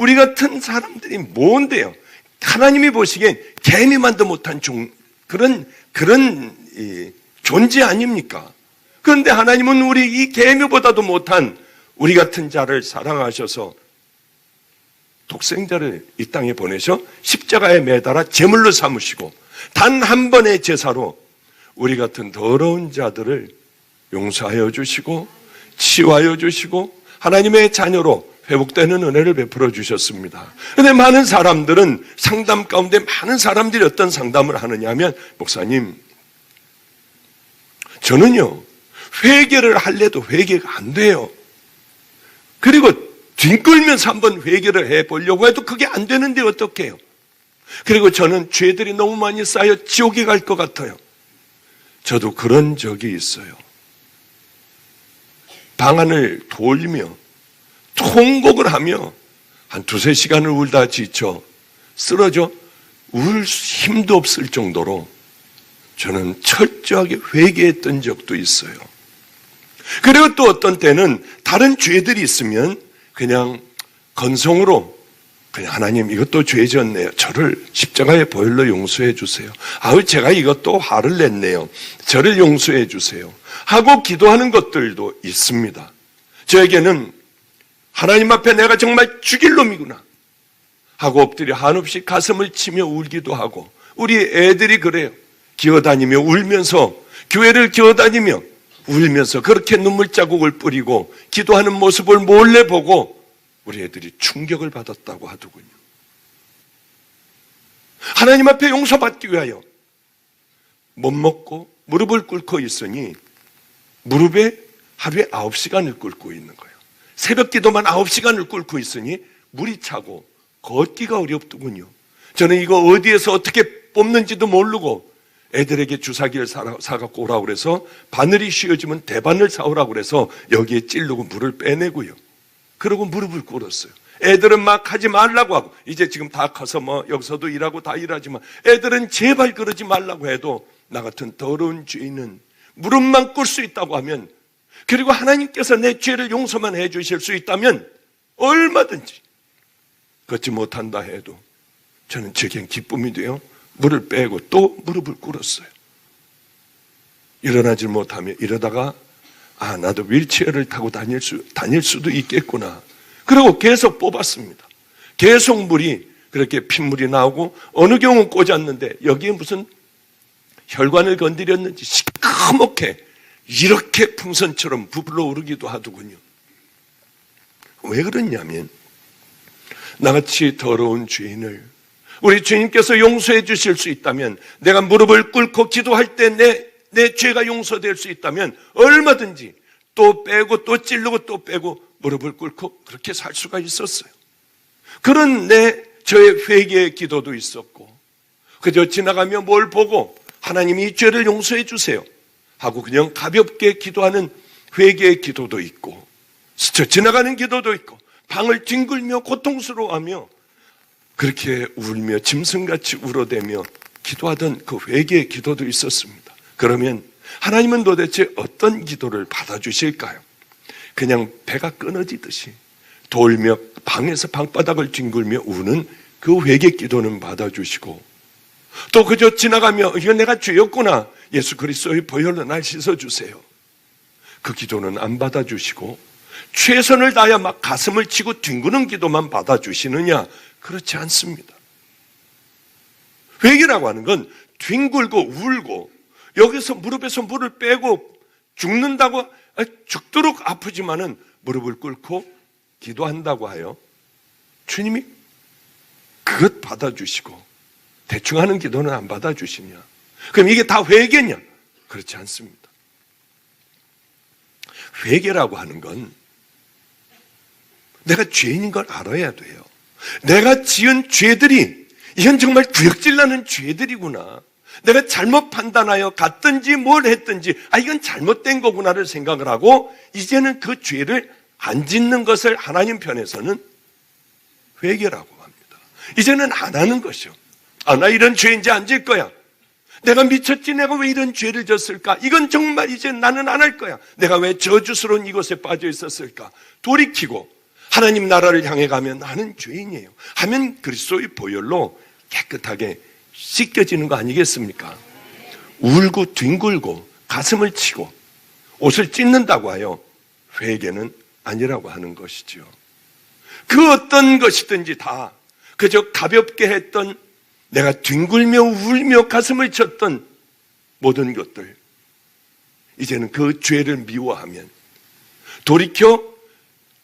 우리 같은 사람들이 뭔데요? 하나님이 보시기엔 개미만도 못한 그런 존재 아닙니까? 그런데 하나님은 우리 이 개미보다도 못한 우리 같은 자를 사랑하셔서 독생자를 이 땅에 보내셔 십자가에 매달아 제물로 삼으시고 단 한 번의 제사로 우리 같은 더러운 자들을 용서하여 주시고 치유하여 주시고 하나님의 자녀로 회복되는 은혜를 베풀어 주셨습니다. 그런데 많은 사람들은 상담 가운데 많은 사람들이 어떤 상담을 하느냐 하면 목사님, 저는요 회개를 할래도 회개가 안 돼요. 그리고 뒹굴면서 한번 회개를 해보려고 해도 그게 안 되는데 어떡해요? 그리고 저는 죄들이 너무 많이 쌓여 지옥에 갈 것 같아요. 저도 그런 적이 있어요. 방안을 돌며 통곡을 하며 한 2-3시간을 울다 지쳐 쓰러져 울 힘도 없을 정도로 저는 철저하게 회개했던 적도 있어요. 그리고 또 어떤 때는 다른 죄들이 있으면 그냥 건성으로 그냥 하나님 이것도 죄 졌네요. 저를 십자가의 보혈로 용서해 주세요. 아우 제가 이것도 화를 냈네요. 저를 용서해 주세요. 하고 기도하는 것들도 있습니다. 저에게는 하나님 앞에 내가 정말 죽일 놈이구나 하고 엎드려 한없이 가슴을 치며 울기도 하고 우리 애들이 그래요. 기어다니며 울면서 교회를 기어다니며 울면서 그렇게 눈물 자국을 뿌리고 기도하는 모습을 몰래 보고 우리 애들이 충격을 받았다고 하더군요. 하나님 앞에 용서받기 위하여 못 먹고 무릎을 꿇고 있으니 무릎에 하루에 9시간을 꿇고 있는 거예요. 새벽 기도만 9시간을 꿇고 있으니 물이 차고 걷기가 어렵더군요. 저는 이거 어디에서 어떻게 뽑는지도 모르고 애들에게 주사기를 사갖고 오라고 그래서 바늘이 휘어지면 대바늘 사오라고 그래서 여기에 찌르고 물을 빼내고요. 그러고 무릎을 꿇었어요. 애들은 막 하지 말라고 하고 이제 지금 다 커서 뭐 여기서도 일하고 다 일하지만 애들은 제발 그러지 말라고 해도 나 같은 더러운 죄인은 무릎만 꿇을 수 있다고 하면 그리고 하나님께서 내 죄를 용서만 해 주실 수 있다면 얼마든지 걷지 못한다 해도 저는 제겐 기쁨이 돼요. 물을 빼고 또 무릎을 꿇었어요. 일어나질 못하며 이러다가 나도 휠체어를 타고 다닐 수도 있겠구나. 그리고 계속 뽑았습니다. 계속 물이 그렇게 핏물이 나오고 어느 경우 꽂았는데 여기에 무슨 혈관을 건드렸는지 시커멓게 이렇게 풍선처럼 부풀어 오르기도 하더군요. 왜 그러냐면 나같이 더러운 죄인을 우리 주님께서 용서해 주실 수 있다면 내가 무릎을 꿇고 기도할 때 내 죄가 용서될 수 있다면 얼마든지 또 빼고 또 찌르고 또 빼고 무릎을 꿇고 그렇게 살 수가 있었어요. 그런 저의 회개의 기도도 있었고 그저 지나가며 뭘 보고 하나님이 이 죄를 용서해 주세요 하고 그냥 가볍게 기도하는 회개의 기도도 있고 스쳐 지나가는 기도도 있고 방을 뒹굴며 고통스러워하며 그렇게 울며 짐승같이 울어대며 기도하던 그 회개의 기도도 있었습니다. 그러면 하나님은 도대체 어떤 기도를 받아주실까요? 그냥 배가 끊어지듯이 돌며 방에서 방바닥을 뒹굴며 우는 그 회개 기도는 받아주시고 또 그저 지나가며 이거 내가 죄였구나 예수 그리스도의 보혈로 날 씻어주세요. 그 기도는 안 받아주시고 최선을 다하여 막 가슴을 치고 뒹구는 기도만 받아주시느냐? 그렇지 않습니다. 회개라고 하는 건 뒹굴고 울고 여기서 무릎에서 물을 빼고 죽는다고 죽도록 아프지만은 무릎을 꿇고 기도한다고 하여 주님이 그것 받아주시고 대충 하는 기도는 안 받아주시냐? 그럼 이게 다 회개냐? 그렇지 않습니다. 회개라고 하는 건 내가 죄인인 걸 알아야 돼요. 내가 지은 죄들이 이건 정말 구역질나는 죄들이구나. 내가 잘못 판단하여 갔든지 뭘 했든지 이건 잘못된 거구나를 생각을 하고 이제는 그 죄를 안 짓는 것을 하나님 편에서는 회개라고 합니다. 이제는 안 하는 것이요. 나 이런 죄 이제 안 질 거야. 내가 미쳤지 내가 왜 이런 죄를 졌을까? 이건 정말 이제 나는 안 할 거야. 내가 왜 저주스러운 이것에 빠져 있었을까? 돌이키고 하나님 나라를 향해 가면 나는 죄인이에요 하면 그리스도의 보혈로 깨끗하게 씻겨지는 거 아니겠습니까? 울고 뒹굴고 가슴을 치고 옷을 찢는다고 하여 회개는 아니라고 하는 것이죠. 그 어떤 것이든지 다 그저 가볍게 했던, 내가 뒹굴며 울며 가슴을 쳤던 모든 것들, 이제는 그 죄를 미워하면 돌이켜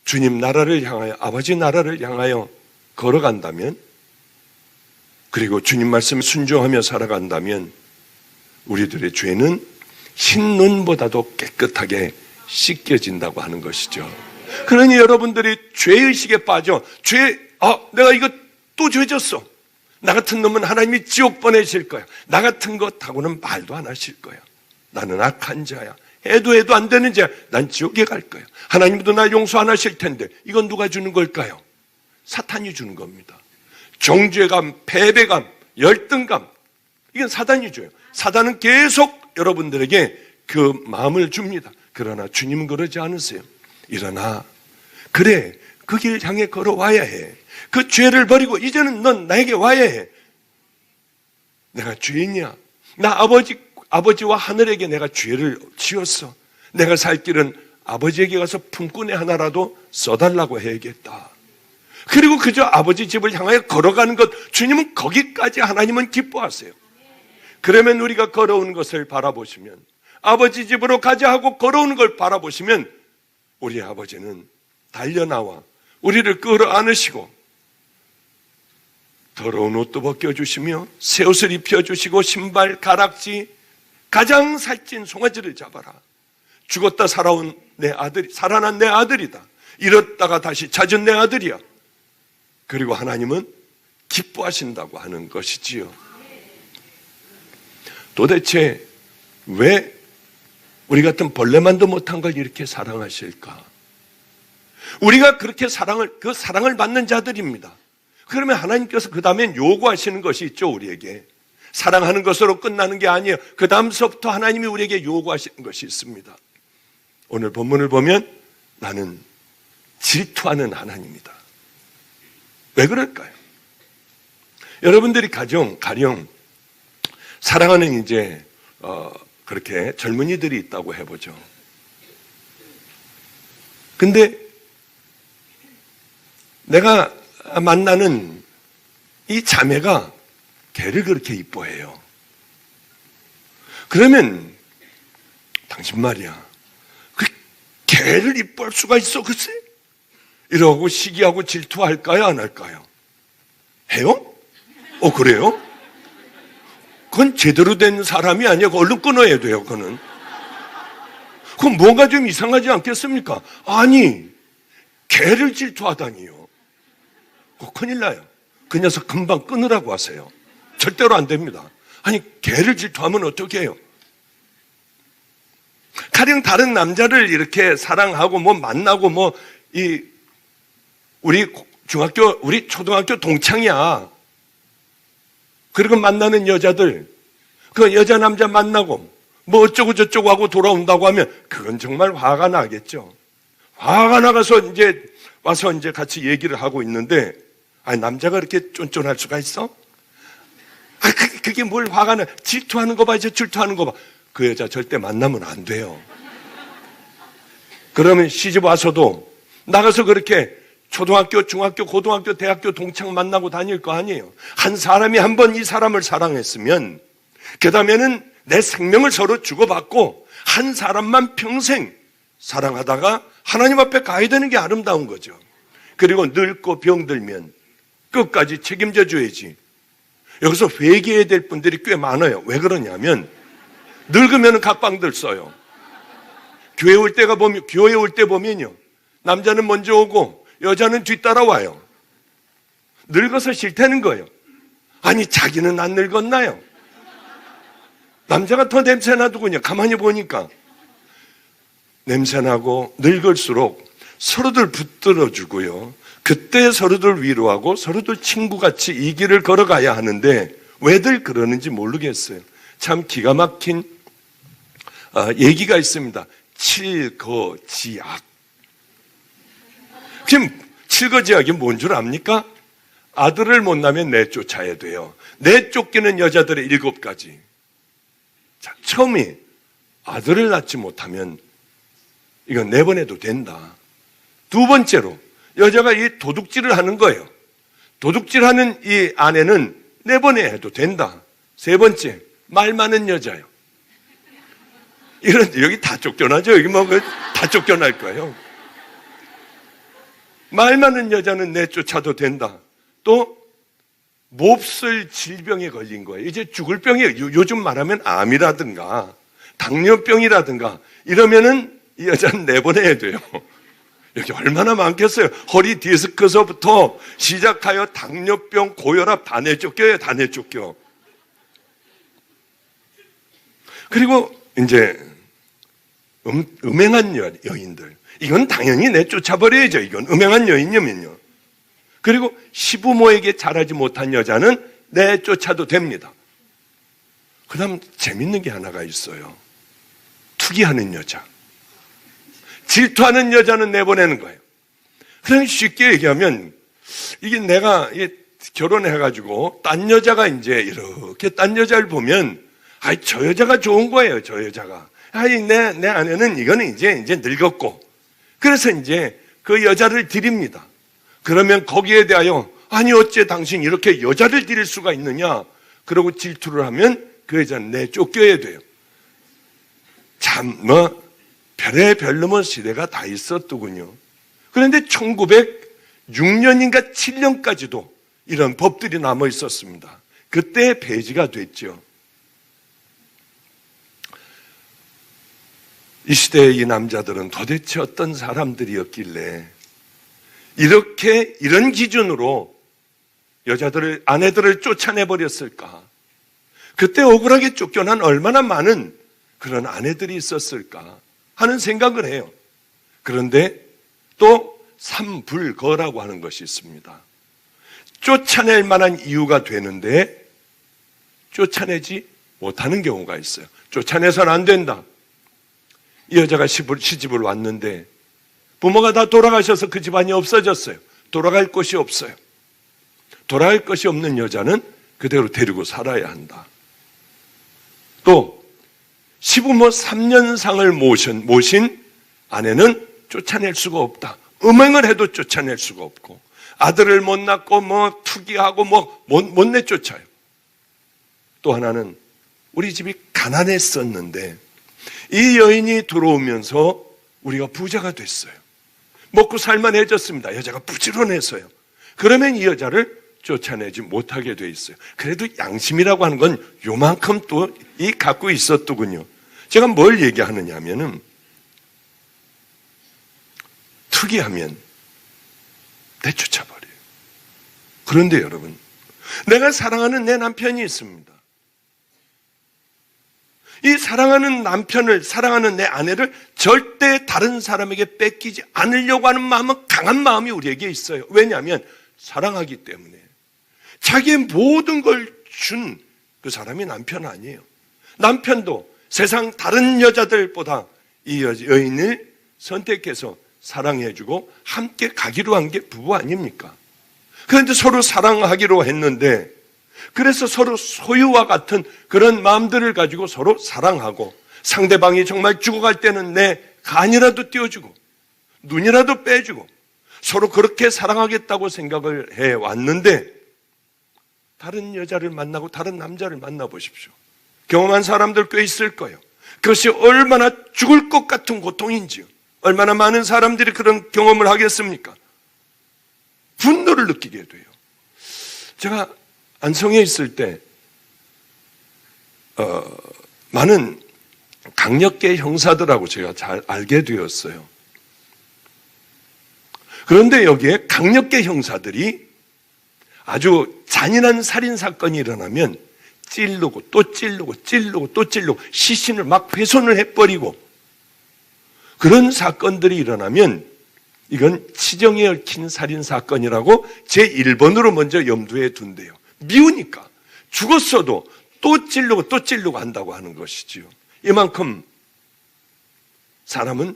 주님 나라를 향하여, 아버지 나라를 향하여 걸어간다면, 그리고 주님 말씀 순종하며 살아간다면 우리들의 죄는 흰 눈보다도 깨끗하게 씻겨진다고 하는 것이죠. 그러니 여러분들이 죄의식에 빠져 내가 이거 또 죄졌어, 나 같은 놈은 하나님이 지옥 보내실 거야, 나 같은 것하고는 말도 안 하실 거야, 나는 악한 자야, 해도 안 되는 자야, 난 지옥에 갈 거야, 하나님도 날 용서 안 하실 텐데, 이건 누가 주는 걸까요? 사탄이 주는 겁니다. 정죄감, 패배감, 열등감, 이건 사단이 줘요. 사단은 계속 여러분들에게 그 마음을 줍니다. 그러나 주님은 그러지 않으세요. 일어나, 그래, 그 길 향해 걸어와야 해. 그 죄를 버리고 이제는 넌 나에게 와야 해. 내가 죄인이야. 나 아버지와 하늘에게 내가 죄를 지었어. 내가 살 길은 아버지에게 가서 품꾼의 하나라도 써달라고 해야겠다. 그리고 그저 아버지 집을 향하여 걸어가는 것, 주님은 거기까지 하나님은 기뻐하세요. 그러면 우리가 걸어오는 것을 바라보시면, 아버지 집으로 가자 하고 걸어오는 걸 바라보시면 우리 아버지는 달려나와 우리를 끌어안으시고 더러운 옷도 벗겨주시며 새 옷을 입혀주시고 신발, 가락지, 가장 살찐 송아지를 잡아라. 죽었다 살아온 내 아들이, 살아난 내 아들이다. 잃었다가 다시 찾은 내 아들이야. 그리고 하나님은 기뻐하신다고 하는 것이지요. 도대체 왜 우리 같은 벌레만도 못한 걸 이렇게 사랑하실까? 우리가 그렇게 그 사랑을 받는 자들입니다. 그러면 하나님께서 그 다음엔 요구하시는 것이 있죠, 우리에게. 사랑하는 것으로 끝나는 게 아니에요. 그 다음서부터 하나님이 우리에게 요구하시는 것이 있습니다. 오늘 본문을 보면 나는 질투하는 하나님이다. 왜 그럴까요? 여러분들이 가령 사랑하는 그렇게 젊은이들이 있다고 해보죠. 근데 내가 만나는 이 자매가 걔를 그렇게 이뻐해요. 그러면 당신 말이야, 그 걔를 이뻐할 수가 있어, 글쎄? 이러고 시기하고 질투할까요, 안 할까요? 해요? 그래요? 그건 제대로 된 사람이 아니야. 얼른 끊어야 돼요, 그거는. 그럼 뭔가 좀 이상하지 않겠습니까? 아니, 개를 질투하다니요. 큰일 나요. 그 녀석 금방 끊으라고 하세요. 절대로 안 됩니다. 아니, 개를 질투하면 어떻게 해요? 가령 다른 남자를 이렇게 사랑하고 만나고 우리 초등학교 동창이야. 그리고 만나는 여자들, 그 여자 남자 만나고 어쩌고 저쩌고 하고 돌아온다고 하면 그건 정말 화가 나겠죠. 화가 나가서 와서 같이 얘기를 하고 있는데, 남자가 이렇게 쫀쫀할 수가 있어? 그게 뭘 화가 나? 질투하는 거 봐, 질투하는 거 봐. 그 여자 절대 만나면 안 돼요. 그러면 시집 와서도 나가서 그렇게 초등학교, 중학교, 고등학교, 대학교 동창 만나고 다닐 거 아니에요. 한 사람이 한 번 이 사람을 사랑했으면 그 다음에는 내 생명을 서로 주고받고 한 사람만 평생 사랑하다가 하나님 앞에 가야 되는 게 아름다운 거죠. 그리고 늙고 병들면 끝까지 책임져 줘야지. 여기서 회개해야 될 분들이 꽤 많아요. 왜 그러냐면 늙으면 각방들 써요. 교회 올 때 보면요, 남자는 먼저 오고 여자는 뒤따라와요. 늙어서 싫다는 거예요. 아니, 자기는 안 늙었나요? 남자가 더 냄새나도 그냥 가만히 보니까 냄새나고 늙을수록 서로들 붙들어주고요, 그때 서로들 위로하고 서로들 친구같이 이 길을 걸어가야 하는데 왜들 그러는지 모르겠어요. 참 기가 막힌 얘기가 있습니다. 칠거지약. 지금 칠거지약이 뭔 줄 압니까? 아들을 못 낳으면 내쫓아야 돼요. 내쫓기는 여자들의 7가지. 자, 처음이 아들을 낳지 못하면 이건 내보내도 된다. 두 번째로 여자가 이 도둑질을 하는 거예요. 도둑질하는 이 아내는 내보내야 해도 된다. 세 번째, 말 많은 여자요. 이런 여기 다 쫓겨나죠. 여기 뭐 다 쫓겨날 거예요. 말 많은 여자는 내쫓아도 된다. 또 몹쓸 질병에 걸린 거예요. 이제 죽을 병이에요. 요즘 말하면 암이라든가 당뇨병이라든가 이러면은 이 여자는 내보내야 돼요. 여기 얼마나 많겠어요. 허리 디스크서부터 시작하여 당뇨병, 고혈압 다 내쫓겨요. 다 내쫓겨. 그리고 이제 음행한 여인들, 이건 당연히 내쫓아버려야죠. 이건 음행한 여인이면요. 그리고 시부모에게 잘하지 못한 여자는 내쫓아도 됩니다. 그 다음 재밌는 게 하나가 있어요. 투기하는 여자, 질투하는 여자는 내보내는 거예요. 그냥 쉽게 얘기하면 이게 내가 결혼해가지고 딴 여자가 이제 이렇게 딴 여자를 보면 아이 저 여자가 좋은 거예요. 저 여자가 아이 내 아내는 이거는 이제 늙었고 그래서 이제 그 여자를 드립니다. 그러면 거기에 대하여 아니 어째 당신 이렇게 여자를 드릴 수가 있느냐 그러고 질투를 하면 그 여자는 내쫓겨야 돼요. 참 별의 넘은 시대가 다 있었더군요. 그런데 1906년인가 7년까지도 이런 법들이 남아 있었습니다. 그때 폐지가 됐죠. 이 시대의 이 남자들은 도대체 어떤 사람들이었길래 이런 기준으로 여자들을, 아내들을 쫓아내버렸을까? 그때 억울하게 쫓겨난 얼마나 많은 그런 아내들이 있었을까 하는 생각을 해요. 그런데 또 삼불거라고 하는 것이 있습니다. 쫓아낼 만한 이유가 되는데 쫓아내지 못하는 경우가 있어요. 쫓아내서는 안 된다. 이 여자가 시집을 왔는데 부모가 다 돌아가셔서 그 집안이 없어졌어요. 돌아갈 곳이 없어요. 돌아갈 것이 없는 여자는 그대로 데리고 살아야 한다. 또 시부모 3년상을 모신 아내는 쫓아낼 수가 없다. 음행을 해도 쫓아낼 수가 없고 아들을 못 낳고 투기하고 못 내쫓아요. 또 하나는 우리 집이 가난했었는데 이 여인이 들어오면서 우리가 부자가 됐어요. 먹고 살만해졌습니다. 여자가 부지런해서요. 그러면 이 여자를 쫓아내지 못하게 돼 있어요. 그래도 양심이라고 하는 건 요만큼 또 갖고 있었더군요. 제가 뭘 얘기하느냐 하면은 특이하면 내쫓아버려요. 그런데 여러분, 내가 사랑하는 내 남편이 있습니다. 이 사랑하는 남편을, 사랑하는 내 아내를 절대 다른 사람에게 뺏기지 않으려고 하는 마음은 강한 마음이 우리에게 있어요. 왜냐하면 사랑하기 때문에. 자기의 모든 걸 준 그 사람이 남편 아니에요. 남편도 세상 다른 여자들보다 이 여인을 선택해서 사랑해주고 함께 가기로 한 게 부부 아닙니까? 그런데 서로 사랑하기로 했는데 그래서 서로 소유와 같은 그런 마음들을 가지고 서로 사랑하고 상대방이 정말 죽어갈 때는 내 간이라도 띄워주고 눈이라도 빼주고 서로 그렇게 사랑하겠다고 생각을 해왔는데 다른 여자를 만나고 다른 남자를 만나보십시오. 경험한 사람들 꽤 있을 거예요. 그것이 얼마나 죽을 것 같은 고통인지요. 얼마나 많은 사람들이 그런 경험을 하겠습니까? 분노를 느끼게 돼요. 제가 안성에 있을 때 많은 강력계 형사들하고 제가 잘 알게 되었어요. 그런데 여기에 강력계 형사들이 아주 잔인한 살인사건이 일어나면 찌르고 또 찌르고 찌르고 또 찌르고 시신을 막 훼손을 해버리고 그런 사건들이 일어나면 이건 치정에 얽힌 살인사건이라고 제1번으로 먼저 염두에 둔대요. 미우니까 죽었어도 또 찌르고 한다고 하는 것이지요. 이만큼 사람은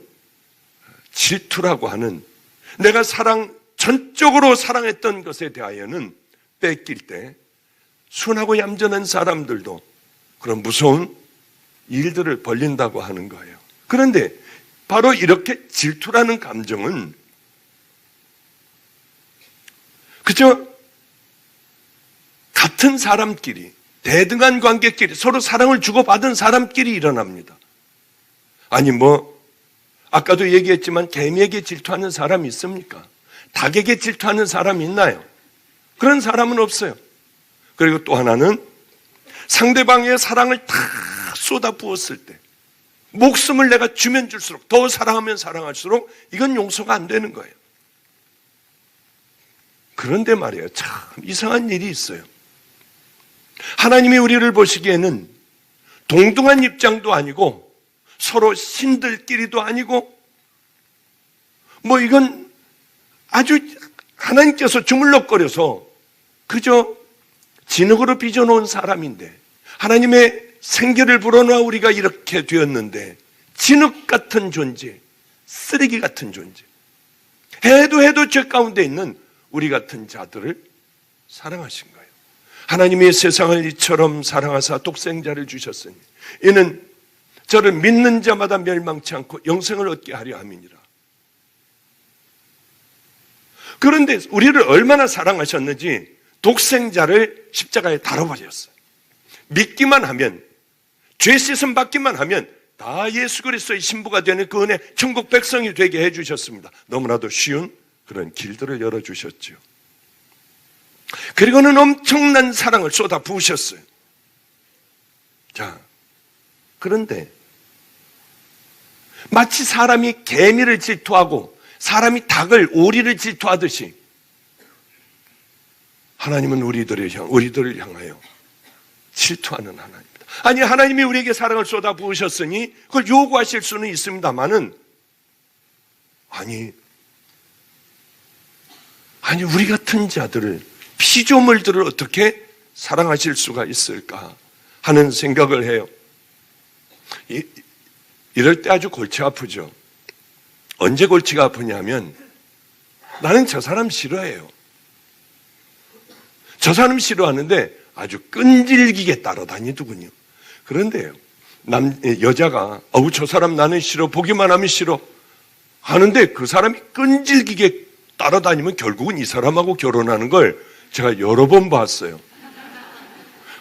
질투라고 하는 내가 전적으로 사랑했던 것에 대하여는 뺏길 때 순하고 얌전한 사람들도 그런 무서운 일들을 벌린다고 하는 거예요. 그런데 바로 이렇게 질투라는 감정은 그저 같은 사람끼리, 대등한 관계끼리, 서로 사랑을 주고받은 사람끼리 일어납니다. 아니 아까도 얘기했지만 개미에게 질투하는 사람이 있습니까? 닭에게 질투하는 사람이 있나요? 그런 사람은 없어요. 그리고 또 하나는 상대방의 사랑을 다 쏟아 부었을 때 목숨을 내가 주면 줄수록, 더 사랑하면 사랑할수록 이건 용서가 안 되는 거예요. 그런데 말이에요, 참 이상한 일이 있어요. 하나님이 우리를 보시기에는 동등한 입장도 아니고 서로 신들끼리도 아니고 이건 아주 하나님께서 주물럭거려서 그저 진흙으로 빚어놓은 사람인데, 하나님의 생기를 불어넣어 우리가 이렇게 되었는데 진흙 같은 존재, 쓰레기 같은 존재, 해도 죄 가운데 있는 우리 같은 자들을 사랑하신 거예요. 하나님이 세상을 이처럼 사랑하사 독생자를 주셨으니 이는 저를 믿는 자마다 멸망치 않고 영생을 얻게 하려 함이니라. 그런데 우리를 얼마나 사랑하셨는지 독생자를 십자가에 달아버렸어요. 믿기만 하면, 죄 씻음 받기만 하면 다 예수 그리스도의 신부가 되는 그 은혜, 천국 백성이 되게 해주셨습니다. 너무나도 쉬운 그런 길들을 열어주셨죠. 그리고는 엄청난 사랑을 쏟아 부으셨어요. 자, 그런데 마치 사람이 개미를 질투하고 사람이 닭을, 오리를 질투하듯이 하나님은 우리들을 향하여 질투하는 하나님입니다. 아니, 하나님이 우리에게 사랑을 쏟아 부으셨으니 그걸 요구하실 수는 있습니다만은 아니 우리 같은 자들을, 피조물들을 어떻게 사랑하실 수가 있을까 하는 생각을 해요. 이럴 때 아주 골치 아프죠. 언제 골치가 아프냐면 나는 저 사람 싫어해요. 저 사람 싫어하는데 아주 끈질기게 따라다니더군요. 그런데요, 여자가 저 사람 나는 싫어, 보기만 하면 싫어 하는데 그 사람이 끈질기게 따라다니면 결국은 이 사람하고 결혼하는 걸 제가 여러 번 봤어요.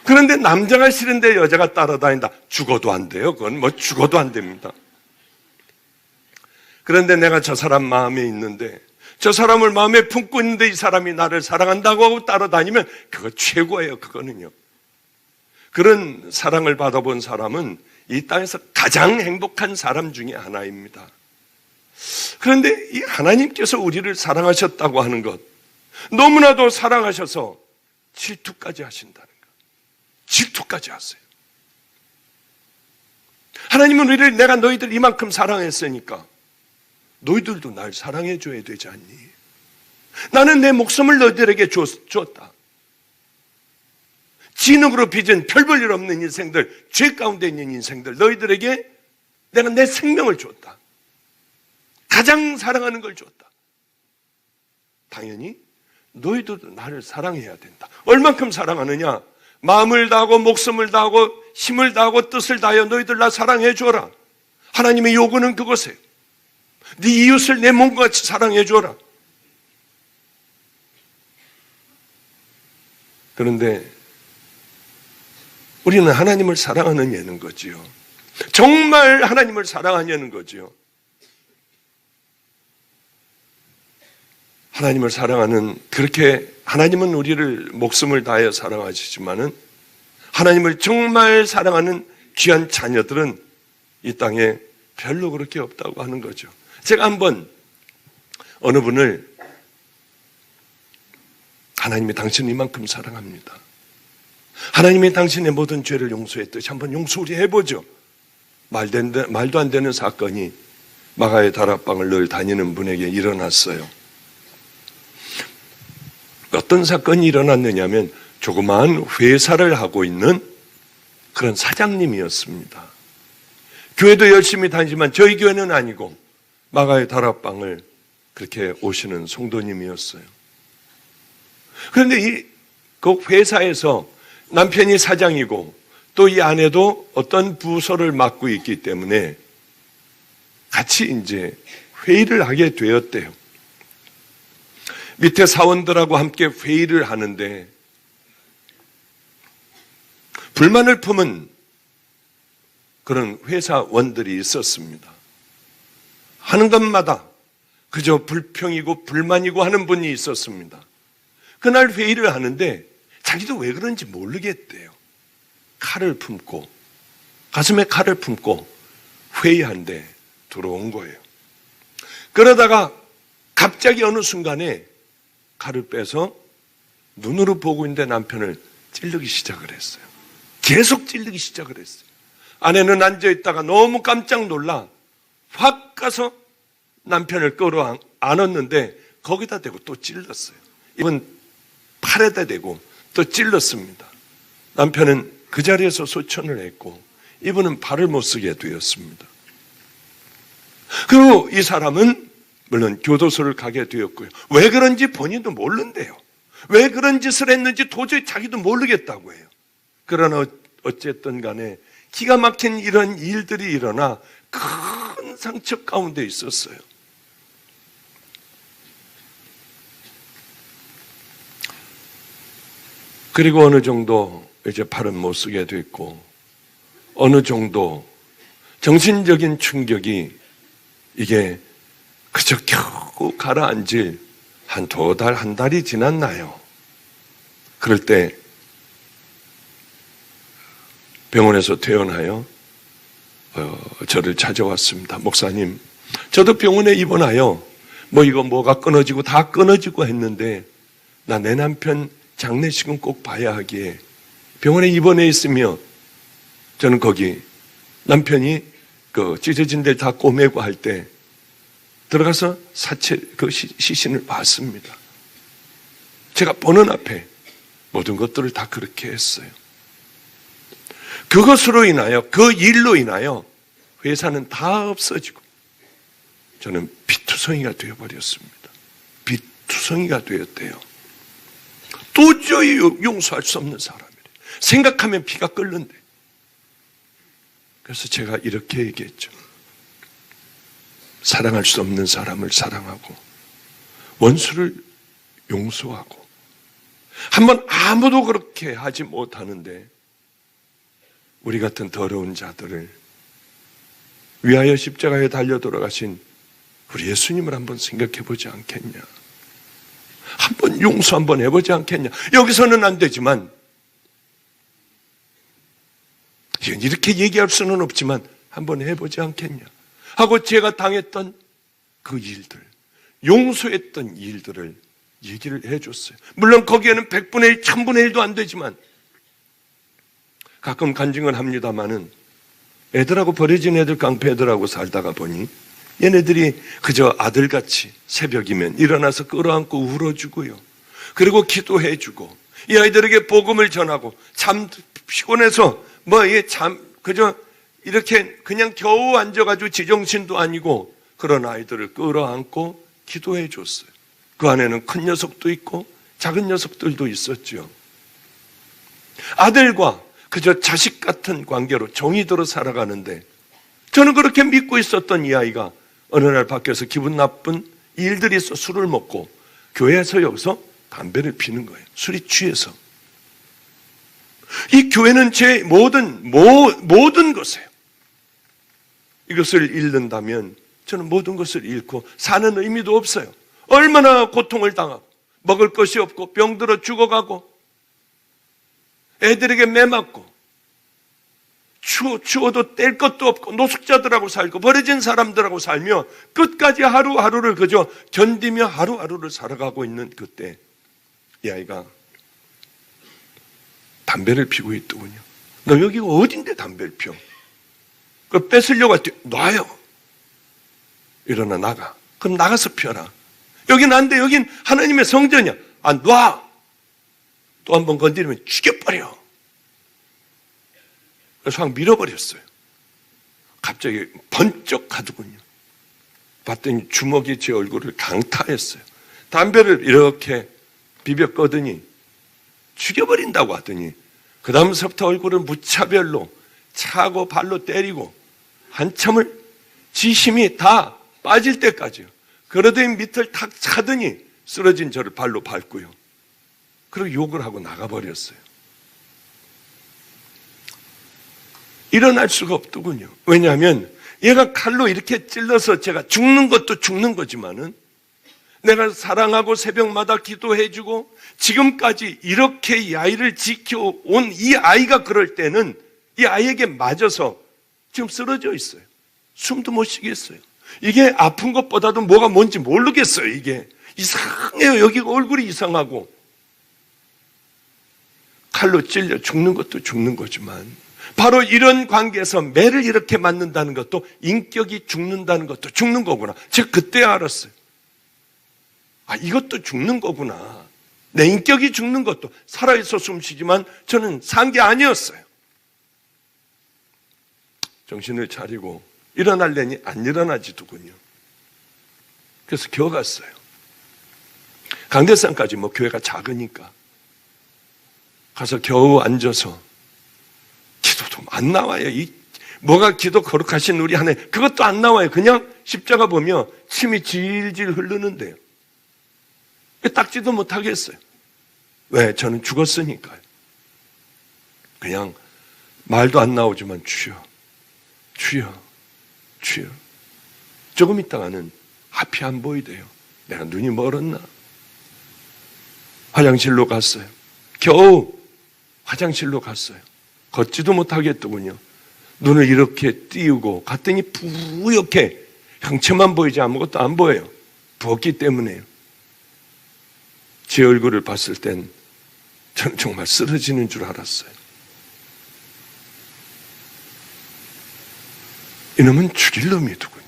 그런데 남자가 싫은데 여자가 따라다닌다. 죽어도 안 돼요. 그건 죽어도 안 됩니다. 그런데 내가 저 사람 마음에 있는데, 저 사람을 마음에 품고 있는데 이 사람이 나를 사랑한다고 하고 따라다니면 그거 최고예요. 그거는요. 그런 사랑을 받아본 사람은 이 땅에서 가장 행복한 사람 중에 하나입니다. 그런데 이 하나님께서 우리를 사랑하셨다고 하는 것, 너무나도 사랑하셔서 질투까지 하신다는 것. 질투까지 하세요. 하나님은 우리를, 내가 너희들 이만큼 사랑했으니까 너희들도 날 사랑해 줘야 되지 않니? 나는 내 목숨을 너희들에게 줬다. 진흙으로 빚은 별 볼 일 없는 인생들, 죄 가운데 있는 인생들, 너희들에게 내가 내 생명을 줬다. 가장 사랑하는 걸 줬다. 당연히 너희들도 나를 사랑해야 된다. 얼만큼 사랑하느냐? 마음을 다하고 목숨을 다하고 힘을 다하고 뜻을 다하여 너희들 나 사랑해 줘라. 하나님의 요구는 그것이에요. 네 이웃을 내 몸과 같이 사랑해 줘라. 그런데 우리는 하나님을 사랑하느냐는 거지요. 정말 하나님을 사랑하냐는 거지요. 하나님을 사랑하는, 그렇게 하나님은 우리를 목숨을 다하여 사랑하시지만은 하나님을 정말 사랑하는 귀한 자녀들은 이 땅에 별로 그렇게 없다고 하는 거죠. 제가 한번 어느 분을, 하나님이 당신을 이만큼 사랑합니다. 하나님이 당신의 모든 죄를 용서했듯이 한번 용서 우리 해보죠. 말도 안 되는 사건이 마가의 다락방을 늘 다니는 분에게 일어났어요. 어떤 사건이 일어났느냐면 조그마한 회사를 하고 있는 그런 사장님이었습니다. 교회도 열심히 다니지만 저희 교회는 아니고 마가의 다락방을 그렇게 오시는 성도님이었어요. 그런데 그 회사에서 남편이 사장이고 또 이 아내도 어떤 부서를 맡고 있기 때문에 같이 이제 회의를 하게 되었대요. 밑에 사원들하고 함께 회의를 하는데 불만을 품은 그런 회사원들이 있었습니다. 하는 것마다 그저 불평이고 불만이고 하는 분이 있었습니다. 그날 회의를 하는데 자기도 왜 그런지 모르겠대요. 칼을 품고 가슴에 칼을 품고 회의한데 들어온 거예요. 그러다가 갑자기 어느 순간에 칼을 빼서 눈으로 보고 있는데 남편을 찌르기 시작을 했어요. 계속 찌르기 시작을 했어요. 아내는 앉아있다가 너무 깜짝 놀라 확 가서 남편을 끌어 안았는데 거기다 대고 또 찔렀어요. 이번 팔에다 대고 또 찔렀습니다. 남편은 그 자리에서 소천을 했고 이분은 발을 못 쓰게 되었습니다. 그리고 이 사람은 물론 교도소를 가게 되었고요. 왜 그런지 본인도 모른대요. 왜 그런 짓을 했는지 도저히 자기도 모르겠다고 해요. 그러나 어쨌든 간에 기가 막힌 이런 일들이 일어나 큰 상처 가운데 있었어요. 그리고 어느 정도 이제 팔은 못 쓰게 됐고 어느 정도 정신적인 충격이 이게 그저 겨우 가라앉을 한 2달, 한 달이 지났나요? 그럴 때 병원에서 퇴원하여 저를 찾아왔습니다. 목사님, 저도 병원에 입원하여 뭐가 끊어지고 다 끊어지고 했는데 나 내 남편 장례식은 꼭 봐야 하기에 병원에 입원해 있으며 저는 거기 남편이 그 찢어진 데를 다 꼬매고 할 때 들어가서 시신을 봤습니다. 제가 보는 앞에 모든 것들을 다 그렇게 했어요. 그것으로 인하여, 그 일로 인하여 회사는 다 없어지고 저는 피투성이가 되어버렸습니다. 피투성이가 되었대요. 도저히 용서할 수 없는 사람이래. 생각하면 피가 끓는데. 그래서 제가 이렇게 얘기했죠. 사랑할 수 없는 사람을 사랑하고 원수를 용서하고 한번 아무도 그렇게 하지 못하는데 우리 같은 더러운 자들을 위하여 십자가에 달려 돌아가신 우리 예수님을 한번 생각해 보지 않겠냐. 한번 용서 한번 해보지 않겠냐. 여기서는 안 되지만 이렇게 얘기할 수는 없지만 한번 해보지 않겠냐 하고 제가 당했던 그 일들, 용서했던 일들을 얘기를 해줬어요. 물론 거기에는 100분의 1, 1000분의 1도 안 되지만 가끔 간증을 합니다마는 애들하고 버려진 애들, 깡패 애들하고 살다가 보니 얘네들이 그저 아들같이 새벽이면 일어나서 끌어안고 울어주고요. 그리고 기도해주고 이 아이들에게 복음을 전하고 참 피곤해서 그저 이렇게 그냥 겨우 앉아가지고 지정신도 아니고 그런 아이들을 끌어안고 기도해 줬어요. 그 안에는 큰 녀석도 있고 작은 녀석들도 있었죠. 아들과 그저 자식 같은 관계로 정이 들어 살아가는데 저는 그렇게 믿고 있었던 이 아이가 어느 날 밖에서 기분 나쁜 일들이 있어 술을 먹고 교회에서 여기서 담배를 피는 거예요. 술이 취해서. 이 교회는 제 모든 것이에요. 이것을 잃는다면 저는 모든 것을 잃고 사는 의미도 없어요. 얼마나 고통을 당하고 먹을 것이 없고 병들어 죽어가고 애들에게 매맞고 추워도 뗄 것도 없고 노숙자들하고 살고 버려진 사람들하고 살며 끝까지 하루하루를 그저 견디며 하루하루를 살아가고 있는 그때 이 아이가 담배를 피고 있더군요. 너 여기가 어딘데 담배를 피워? 그걸 뺏으려고 할 때 놔요. 일어나 나가. 그럼 나가서 피워라. 여긴 안 돼. 여긴 하나님의 성전이야. 안 놔. 또 한 번 건드리면 죽여버려. 그래서 확 밀어버렸어요. 갑자기 번쩍 가더군요. 봤더니 주먹이 제 얼굴을 강타했어요. 담배를 이렇게 비벼 꺼더니 죽여버린다고 하더니 그 다음서부터 얼굴을 무차별로 차고 발로 때리고 한참을 지 힘이 다 빠질 때까지요. 그러더니 밑을 탁 차더니 쓰러진 저를 발로 밟고요. 그리고 욕을 하고 나가버렸어요. 일어날 수가 없더군요. 왜냐하면 얘가 칼로 이렇게 찔러서 제가 죽는 것도 죽는 거지만은 내가 사랑하고 새벽마다 기도해주고 지금까지 이렇게 이 아이를 지켜온 이 아이가 그럴 때는 이 아이에게 맞아서 지금 쓰러져 있어요. 숨도 못 쉬겠어요. 이게 아픈 것보다도 뭐가 뭔지 모르겠어요. 이게 이상해요. 여기가 얼굴이 이상하고 칼로 찔려 죽는 것도 죽는 거지만 바로 이런 관계에서 매를 이렇게 맞는다는 것도 인격이 죽는다는 것도 죽는 거구나. 제가 그때 알았어요. 아, 이것도 죽는 거구나. 내 인격이 죽는 것도 살아있어 숨쉬지만 저는 산 게 아니었어요. 정신을 차리고 일어날려니 안 일어나지더군요. 그래서 겨갔어요. 강대상까지 뭐 교회가 작으니까 가서 겨우 앉아서 기도도 안 나와요. 뭐가 기도 거룩하신 우리 하나님, 그것도 안 나와요. 그냥 십자가 보며 침이 질질 흐르는데요. 닦지도 못하겠어요. 왜? 저는 죽었으니까요. 그냥 말도 안 나오지만 주여, 주여, 주여. 조금 있다가는 앞이 안 보이대요. 내가 눈이 멀었나? 화장실로 갔어요. 겨우 화장실로 갔어요. 걷지도 못하겠더군요. 눈을 이렇게 띄우고 갔더니 뿌옇게 형체만 보이지 아무것도 안 보여요. 부었기 때문에요. 제 얼굴을 봤을 땐 저는 정말 쓰러지는 줄 알았어요. 이놈은 죽일 놈이더군요.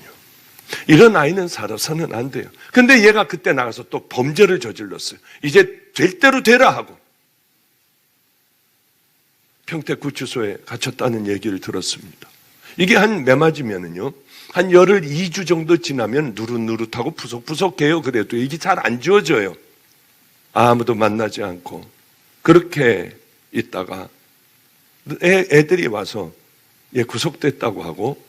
이런 아이는 살아서는 안 돼요. 근데 얘가 그때 나가서 또 범죄를 저질렀어요. 이제 될 대로 되라 하고 평택구치소에 갇혔다는 얘기를 들었습니다. 이게 한 매 맞으면은요, 한 열흘 2주 정도 지나면 누릇누릇하고 푸석푸석해요. 그래도 이게 잘 안 지워져요. 아무도 만나지 않고 그렇게 있다가 애들이 와서 얘 구속됐다고 하고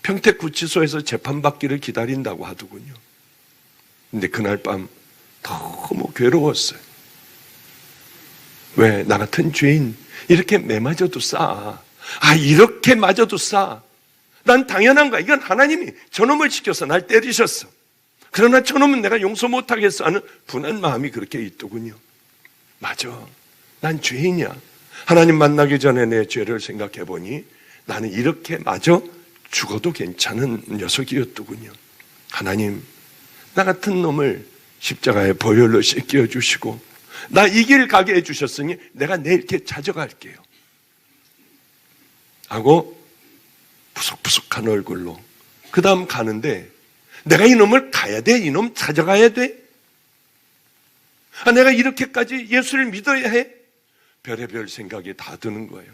평택구치소에서 재판받기를 기다린다고 하더군요. 근데 그날 밤 너무 괴로웠어요. 왜? 나 같은 죄인 이렇게 매 맞아도 싸. 아, 이렇게 맞아도 싸. 난 당연한가? 이건 하나님이 저놈을 시켜서 날 때리셨어. 그러나 저놈은 내가 용서 못하겠어 하는 분한 마음이 그렇게 있더군요. 맞아. 난 죄인이야. 하나님 만나기 전에 내 죄를 생각해 보니 나는 이렇게 마저 죽어도 괜찮은 녀석이었더군요. 하나님, 나 같은 놈을 십자가에 보혈로 씻겨 주시고 나 이 길 가게 해주셨으니 내가 내일 이렇게 찾아갈게요 하고 푸석푸석한 얼굴로 그 다음 가는데 내가 이놈을 가야 돼? 이놈 찾아가야 돼? 아, 내가 이렇게까지 예수를 믿어야 해? 별의별 생각이 다 드는 거예요.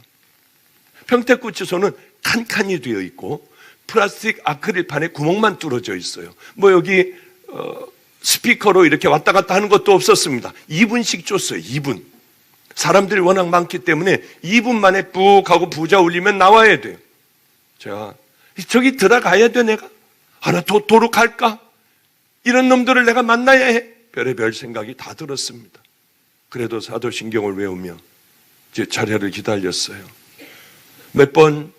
평택구치소는 칸칸이 되어 있고 플라스틱 아크릴판에 구멍만 뚫어져 있어요. 뭐 여기 스피커로 이렇게 왔다 갔다 하는 것도 없었습니다. 2분씩 줬어요. 2분. 사람들이 워낙 많기 때문에 2분 만에 뿍 하고 부자 울리면 나와야 돼요. 제가 저기 들어가야 돼 내가? 하나 도로 갈까? 이런 놈들을 내가 만나야 해? 별의별 생각이 다 들었습니다. 그래도 사도신경을 외우며 제 차례를 기다렸어요. 몇 번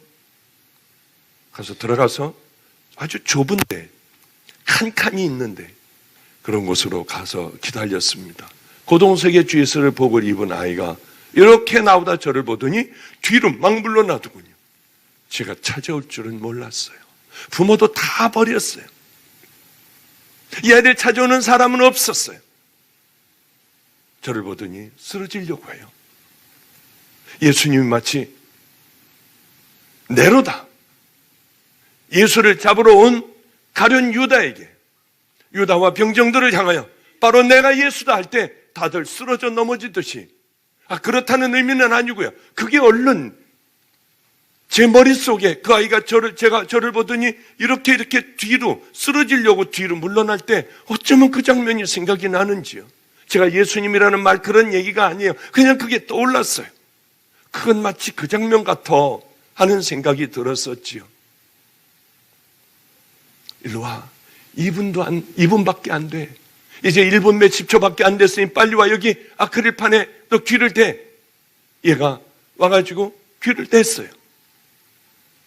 가서 들어가서 아주 좁은데 칸칸이 있는데 그런 곳으로 가서 기다렸습니다. 고동석의 주예수를 복을 입은 아이가 이렇게 나오다 저를 보더니 뒤로 막 물러나더군요. 제가 찾아올 줄은 몰랐어요. 부모도 다 버렸어요. 이 아이를 찾아오는 사람은 없었어요. 저를 보더니 쓰러지려고 해요. 예수님이 마치 네로다. 예수를 잡으러 온 가룟 유다에게 유다와 병정들을 향하여 바로 내가 예수다 할 때 다들 쓰러져 넘어지듯이 그렇다는 의미는 아니고요. 그게 얼른 제 머릿속에 그 아이가 제가 저를 보더니 이렇게 뒤로 쓰러지려고 뒤로 물러날 때 어쩌면 그 장면이 생각이 나는지요. 제가 예수님이라는 말 그런 얘기가 아니에요. 그냥 그게 떠올랐어요. 그건 마치 그 장면 같아 하는 생각이 들었었지요. 일로 와. 2분밖에 안 돼. 이제 1분 몇십 초밖에 안 됐으니 빨리 와. 여기 아크릴판에 너 귀를 대. 얘가 와가지고 귀를 댔어요.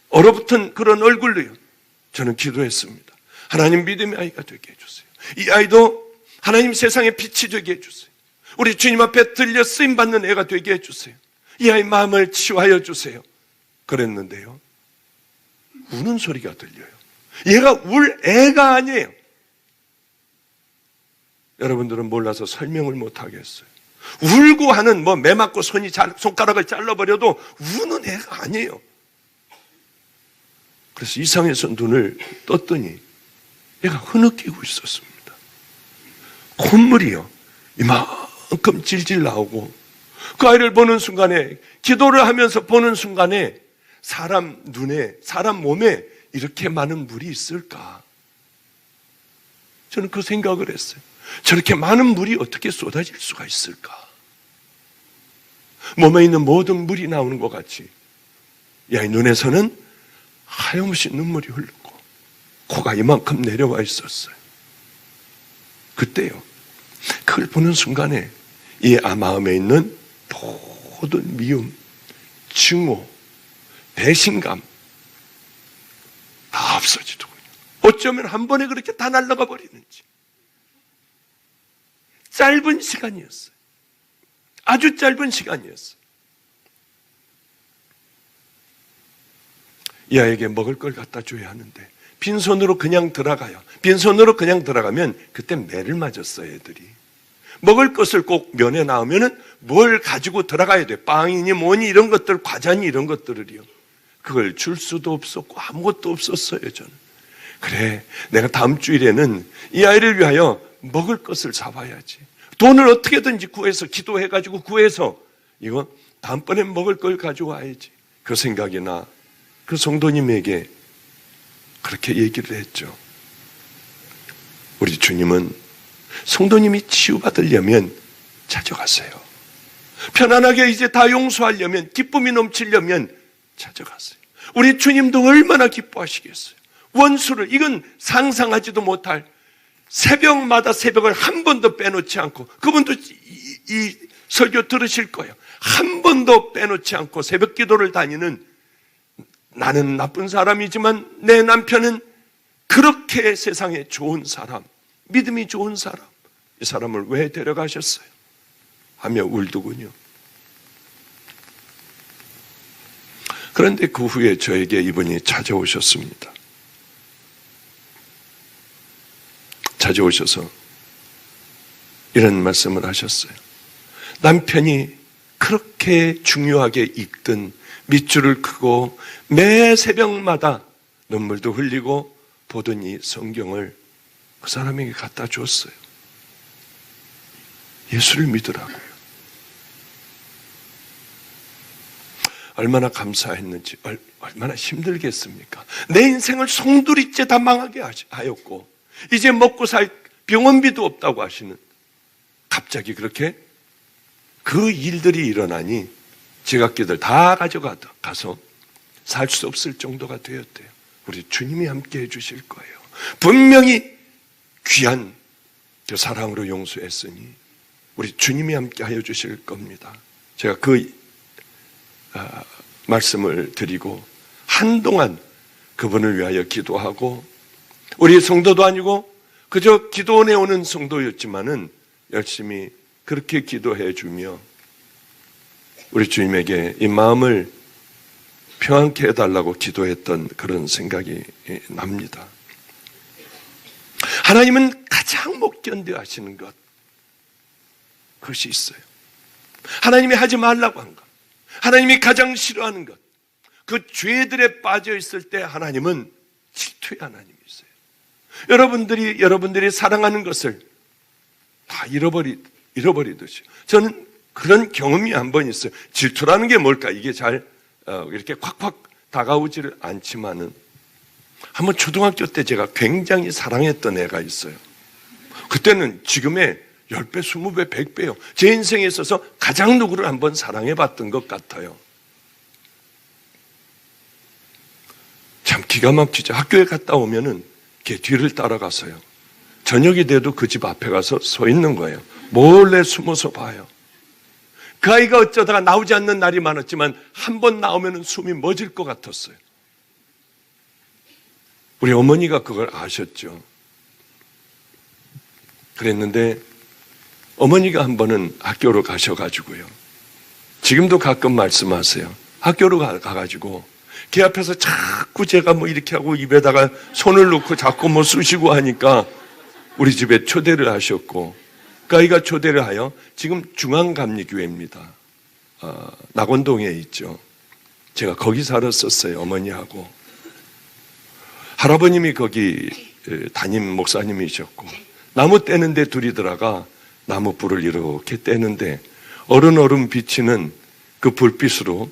얼어붙은 그런 얼굴로요. 저는 기도했습니다. 하나님 믿음의 아이가 되게 해주세요. 이 아이도 하나님 세상의 빛이 되게 해주세요. 우리 주님 앞에 들려 쓰임받는 애가 되게 해주세요. 이 아이 마음을 치유하여 주세요. 그랬는데요. 우는 소리가 들려요. 얘가 울 애가 아니에요. 여러분들은 몰라서 설명을 못하겠어요. 울고 하는 매 맞고 손가락을 잘라버려도 우는 애가 아니에요. 그래서 이상해서 눈을 떴더니 얘가 흐느끼고 있었습니다. 콧물이요. 이만큼 질질 나오고 그 아이를 보는 순간에 기도를 하면서 보는 순간에 사람 눈에 사람 몸에 이렇게 많은 물이 있을까? 저는 그 생각을 했어요. 저렇게 많은 물이 어떻게 쏟아질 수가 있을까? 몸에 있는 모든 물이 나오는 것 같이 이 아이 눈에서는 하염없이 눈물이 흐르고 코가 이만큼 내려와 있었어요. 그때요. 그걸 보는 순간에 이 마음에 있는 모든 미움, 증오, 배신감 다 없어지더군요. 어쩌면 한 번에 그렇게 다 날아가 버리는지. 짧은 시간이었어요. 아주 짧은 시간이었어요. 이 아이에게 먹을 걸 갖다 줘야 하는데 빈손으로 그냥 들어가요. 빈손으로 그냥 들어가면 그때 매를 맞았어요, 애들이. 먹을 것을 꼭 면에 나오면은 뭘 가지고 들어가야 돼. 빵이니 뭐니 이런 것들, 과자니 이런 것들을요. 그걸 줄 수도 없었고 아무것도 없었어요, 저는. 그래, 내가 다음 주일에는 이 아이를 위하여 먹을 것을 사와야지. 돈을 어떻게든지 구해서 기도해가지고 구해서 이거 다음번엔 먹을 걸 가져와야지. 그 생각이 나 그 성도님에게 그렇게 얘기를 했죠. 우리 주님은 성도님이 치유받으려면 찾아가세요. 편안하게 이제 다 용서하려면, 기쁨이 넘치려면 찾아가세요. 우리 주님도 얼마나 기뻐하시겠어요. 원수를, 이건 상상하지도 못할, 새벽마다 새벽을 한 번도 빼놓지 않고, 그분도 이 설교 들으실 거예요. 한 번도 빼놓지 않고 새벽 기도를 다니는, 나는 나쁜 사람이지만 내 남편은 그렇게 세상에 좋은 사람, 믿음이 좋은 사람, 이 사람을 왜 데려가셨어요? 하며 울더군요. 그런데 그 후에 저에게 이분이 찾아오셨습니다. 찾아오셔서 이런 말씀을 하셨어요. 남편이 그렇게 중요하게 읽던 밑줄을 크고 매 새벽마다 눈물도 흘리고 보던 이 성경을 그 사람에게 갖다 줬어요. 예수를 믿으라고요. 얼마나 감사했는지, 얼마나 힘들겠습니까? 내 인생을 송두리째 다 망하게 하였고 이제 먹고 살 병원비도 없다고 하시는, 갑자기 그렇게 그 일들이 일어나니 지갑기들 다 가져가서 살 수 없을 정도가 되었대요. 우리 주님이 함께 해주실 거예요. 분명히 귀한 그 사랑으로 용서했으니 우리 주님이 함께 하여 주실 겁니다. 제가 그 말씀을 드리고 한동안 그분을 위하여 기도하고, 우리 성도도 아니고 그저 기도원에 오는 성도였지만은 열심히 그렇게 기도해 주며 우리 주님에게 이 마음을 평안케 해달라고 기도했던 그런 생각이 납니다. 하나님은 가장 못 견뎌 하시는 것, 그것이 있어요. 하나님이 하지 말라고 한 것, 하나님이 가장 싫어하는 것, 그 죄들에 빠져 있을 때 하나님은 질투의 하나님이세요. 여러분들이 사랑하는 것을 다 잃어버리듯이. 저는 그런 경험이 한 번 있어요. 질투라는 게 뭘까? 이게 잘 이렇게 콱콱 다가오지를 않지만은 한번 초등학교 때 제가 굉장히 사랑했던 애가 있어요. 그때는 지금의 10배, 20배, 100배요. 제 인생에 있어서 가장 누구를 한번 사랑해봤던 것 같아요. 참 기가 막히죠. 학교에 갔다 오면은 걔 뒤를 따라가서요. 저녁이 돼도 그 집 앞에 가서 서 있는 거예요. 몰래 숨어서 봐요. 그 아이가 어쩌다가 나오지 않는 날이 많았지만 한 번 나오면은 숨이 멎을 것 같았어요. 우리 어머니가 그걸 아셨죠. 그랬는데 어머니가 한 번은 학교로 가셔가지고요. 지금도 가끔 말씀하세요. 학교로 가가지고 걔 앞에서 자꾸 제가 뭐 이렇게 하고 입에다가 손을 넣고 자꾸 뭐 쑤시고 하니까 우리 집에 초대를 하셨고 그 아이가 초대를 하여 지금 중앙감리교회입니다. 낙원동에 있죠. 제가 거기 살았었어요. 어머니하고. 할아버님이 거기 담임 목사님이셨고 나무 떼는데 둘이 들어가 나무 불을 이렇게 떼는데 어른 비치는 그 불빛으로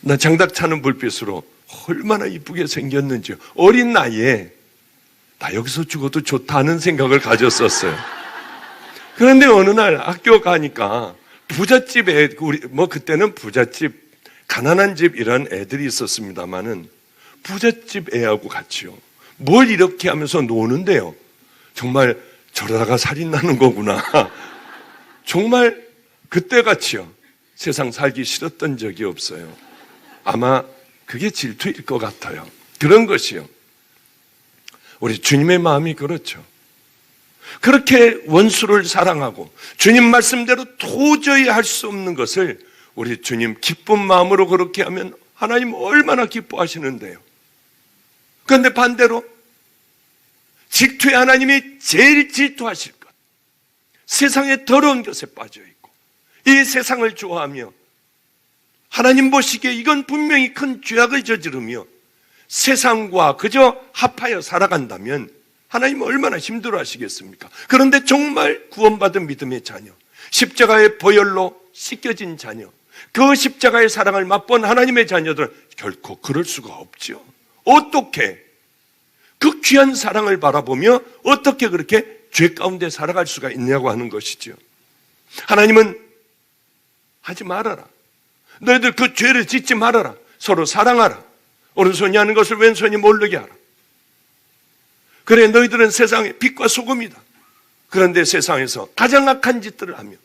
나 장작 차는 불빛으로 얼마나 이쁘게 생겼는지 어린 나이에 나 여기서 죽어도 좋다는 생각을 가졌었어요. 그런데 어느 날 학교 가니까 부잣집에 우리 뭐 그때는 부잣집 가난한 집 이런 애들이 있었습니다마는 부잣집 애하고 같이요. 뭘 이렇게 하면서 노는데요. 정말 저러다가 살인 나는 거구나. 정말 그때같이요. 세상 살기 싫었던 적이 없어요. 아마 그게 질투일 것 같아요. 그런 것이요. 우리 주님의 마음이 그렇죠. 그렇게 원수를 사랑하고 주님 말씀대로 도저히 할 수 없는 것을 우리 주님 기쁜 마음으로 그렇게 하면 하나님 얼마나 기뻐하시는데요. 그런데 반대로 질투의 하나님이 제일 질투하실 것, 세상의 더러운 것에 빠져있고 이 세상을 좋아하며 하나님 보시기에 이건 분명히 큰 죄악을 저지르며 세상과 그저 합하여 살아간다면 하나님은 얼마나 힘들어 하시겠습니까? 그런데 정말 구원받은 믿음의 자녀, 십자가의 보혈로 씻겨진 자녀, 그 십자가의 사랑을 맛본 하나님의 자녀들은 결코 그럴 수가 없죠. 어떻게 그 귀한 사랑을 바라보며 어떻게 그렇게 죄 가운데 살아갈 수가 있냐고 하는 것이죠. 하나님은 하지 말아라. 너희들 그 죄를 짓지 말아라. 서로 사랑하라. 오른손이 하는 것을 왼손이 모르게 하라. 그래 너희들은 세상의 빛과 소금이다. 그런데 세상에서 가장 악한 짓들을 하며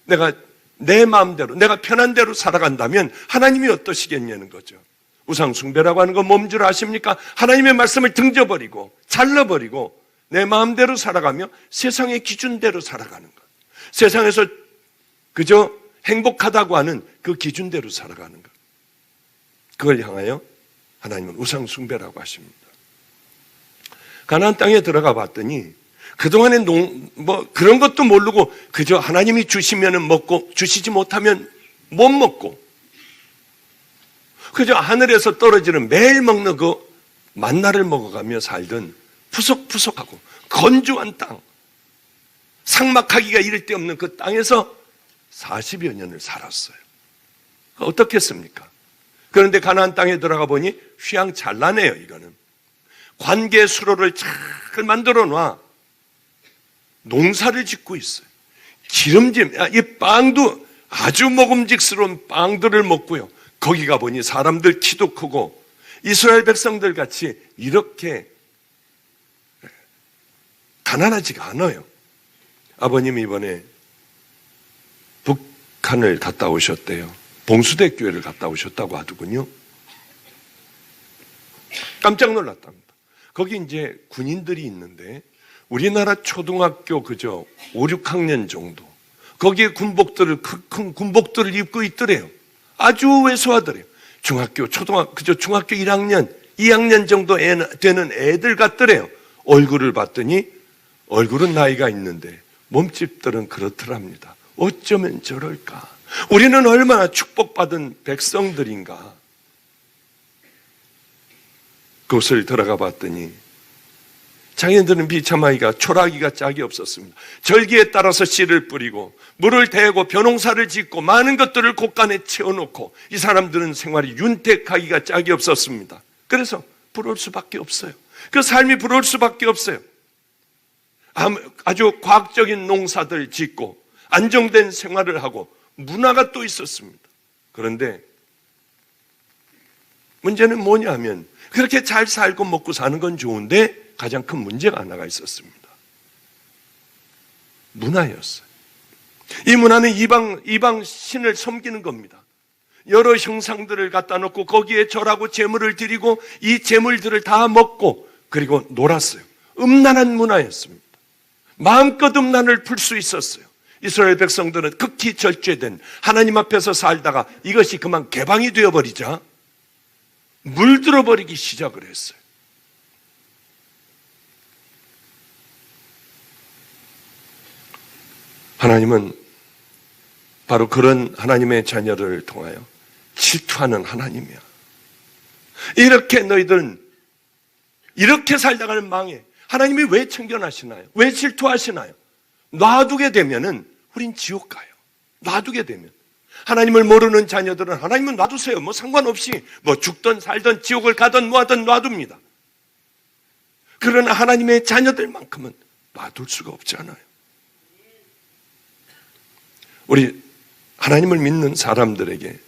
내가 내 마음대로 내가 편한 대로 살아간다면 하나님이 어떠시겠냐는 거죠. 우상 숭배라고 하는 건 뭔 줄 아십니까? 하나님의 말씀을 등져버리고 잘라버리고 내 마음대로 살아가며 세상의 기준대로 살아가는 것. 세상에서 그저 행복하다고 하는 그 기준대로 살아가는 것. 그걸 향하여 하나님은 우상 숭배라고 하십니다. 가나안 땅에 들어가 봤더니 그동안에 뭐 그런 것도 모르고 그저 하나님이 주시면은 먹고 주시지 못하면 못 먹고 그저 하늘에서 떨어지는 매일 먹는 그 만나를 먹어가며 살던 푸석푸석하고 건조한 땅, 삭막하기가 이를 데 없는 그 땅에서 40여 년을 살았어요. 어떻겠습니까? 그런데 가나안 땅에 들어가 보니 휘황찬란해요. 이거는 관계 수로를 잘 만들어 놔 농사를 짓고 있어요. 기름짐, 이 빵도 아주 먹음직스러운 빵들을 먹고요. 거기 가보니 사람들 키도 크고 이스라엘 백성들 같이 이렇게 가난하지가 않아요. 아버님이 이번에 북한을 갔다 오셨대요. 봉수대 교회를 갔다 오셨다고 하더군요. 깜짝 놀랐답니다. 거기 이제 군인들이 있는데 우리나라 초등학교 그저 5, 6학년 정도 거기에 군복들을 큰 군복들을 입고 있더래요. 아주 왜소하더래요. 중학교 1학년, 2학년 정도 되는 애들 같더래요. 얼굴을 봤더니 얼굴은 나이가 있는데 몸집들은 그렇더랍니다. 어쩌면 저럴까? 우리는 얼마나 축복받은 백성들인가? 그곳을 들어가 봤더니 자기네들은 비참하기가 초라하기가 짝이 없었습니다. 절기에 따라서 씨를 뿌리고 물을 대고 벼농사를 짓고 많은 것들을 곳간에 채워놓고 이 사람들은 생활이 윤택하기가 짝이 없었습니다. 그래서 부러울 수밖에 없어요. 그 삶이 부러울 수밖에 없어요. 아주 과학적인 농사들 짓고 안정된 생활을 하고 문화가 또 있었습니다. 그런데 문제는 뭐냐 하면 그렇게 잘 살고 먹고 사는 건 좋은데 가장 큰 문제가 하나가 있었습니다. 문화였어요. 이 문화는 이방 신을 섬기는 겁니다. 여러 형상들을 갖다 놓고 거기에 절하고 제물을 드리고 이 제물들을 다 먹고 그리고 놀았어요. 음란한 문화였습니다. 마음껏 음란을 풀 수 있었어요. 이스라엘 백성들은 극히 절제된 하나님 앞에서 살다가 이것이 그만 개방이 되어버리자 물들어 버리기 시작을 했어요. 하나님은 바로 그런 하나님의 자녀를 통하여 질투하는 하나님이야. 이렇게 너희들은 이렇게 살다가는 망해. 하나님이 왜 참견하시나요? 왜 질투하시나요? 놔두게 되면은 우린 지옥 가요. 놔두게 되면. 하나님을 모르는 자녀들은 하나님은 놔두세요. 뭐 상관없이 뭐 죽든 살든 지옥을 가든 뭐하든 놔둡니다. 그러나 하나님의 자녀들만큼은 놔둘 수가 없잖아요. 우리 하나님을 믿는 사람들에게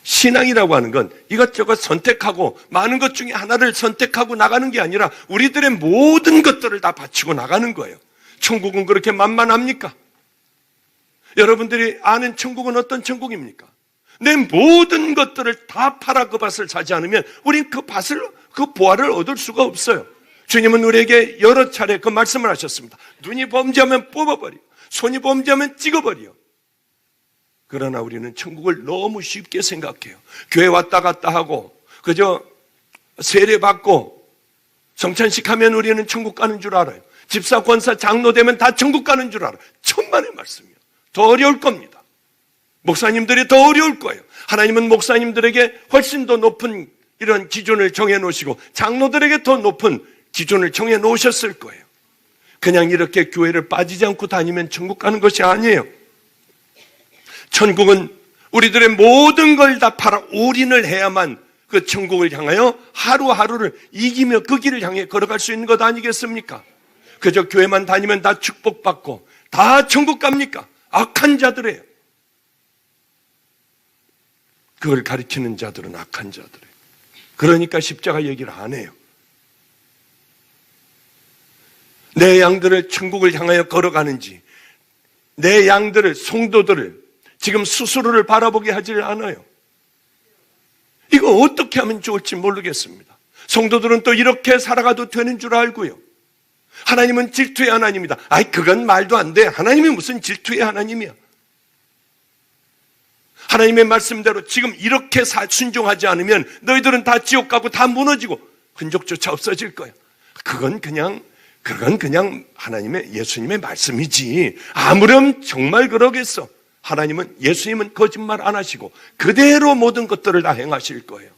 신앙이라고 하는 건 이것저것 선택하고 많은 것 중에 하나를 선택하고 나가는 게 아니라 우리들의 모든 것들을 다 바치고 나가는 거예요. 천국은 그렇게 만만합니까? 여러분들이 아는 천국은 어떤 천국입니까? 내 모든 것들을 다 팔아 그 밭을 사지 않으면 우린 그 보화를 얻을 수가 없어요. 주님은 우리에게 여러 차례 그 말씀을 하셨습니다. 눈이 범죄하면 뽑아버려. 손이 범죄하면 찍어버려. 그러나 우리는 천국을 너무 쉽게 생각해요. 교회 왔다 갔다 하고 그저 세례받고 성찬식 하면 우리는 천국 가는 줄 알아요. 집사, 권사, 장로 되면 다 천국 가는 줄 알아요. 천만의 말씀이요. 더 어려울 겁니다. 목사님들이 더 어려울 거예요. 하나님은 목사님들에게 훨씬 더 높은 이런 기준을 정해놓으시고 장로들에게 더 높은 기준을 정해놓으셨을 거예요. 그냥 이렇게 교회를 빠지지 않고 다니면 천국 가는 것이 아니에요. 천국은 우리들의 모든 걸 다 팔아 올인을 해야만 그 천국을 향하여 하루하루를 이기며 그 길을 향해 걸어갈 수 있는 것 아니겠습니까? 그저 교회만 다니면 다 축복받고 다 천국 갑니까? 악한 자들이에요. 그걸 가리키는 자들은 악한 자들이에요. 그러니까 십자가 얘기를 안 해요. 내 양들을 천국을 향하여 걸어가는지 내 양들을 성도들을 지금 스스로를 바라보게 하질 않아요. 이거 어떻게 하면 좋을지 모르겠습니다. 성도들은 또 이렇게 살아가도 되는 줄 알고요. 하나님은 질투의 하나님이다. 아이 그건 말도 안 돼. 하나님이 무슨 질투의 하나님이야. 하나님의 말씀대로 지금 이렇게 순종하지 않으면 너희들은 다 지옥 가고 다 무너지고 흔적조차 없어질 거야. 그건 그냥 하나님의 예수님의 말씀이지. 아무렴 정말 그러겠어. 하나님은 예수님은 거짓말 안 하시고 그대로 모든 것들을 다 행하실 거예요.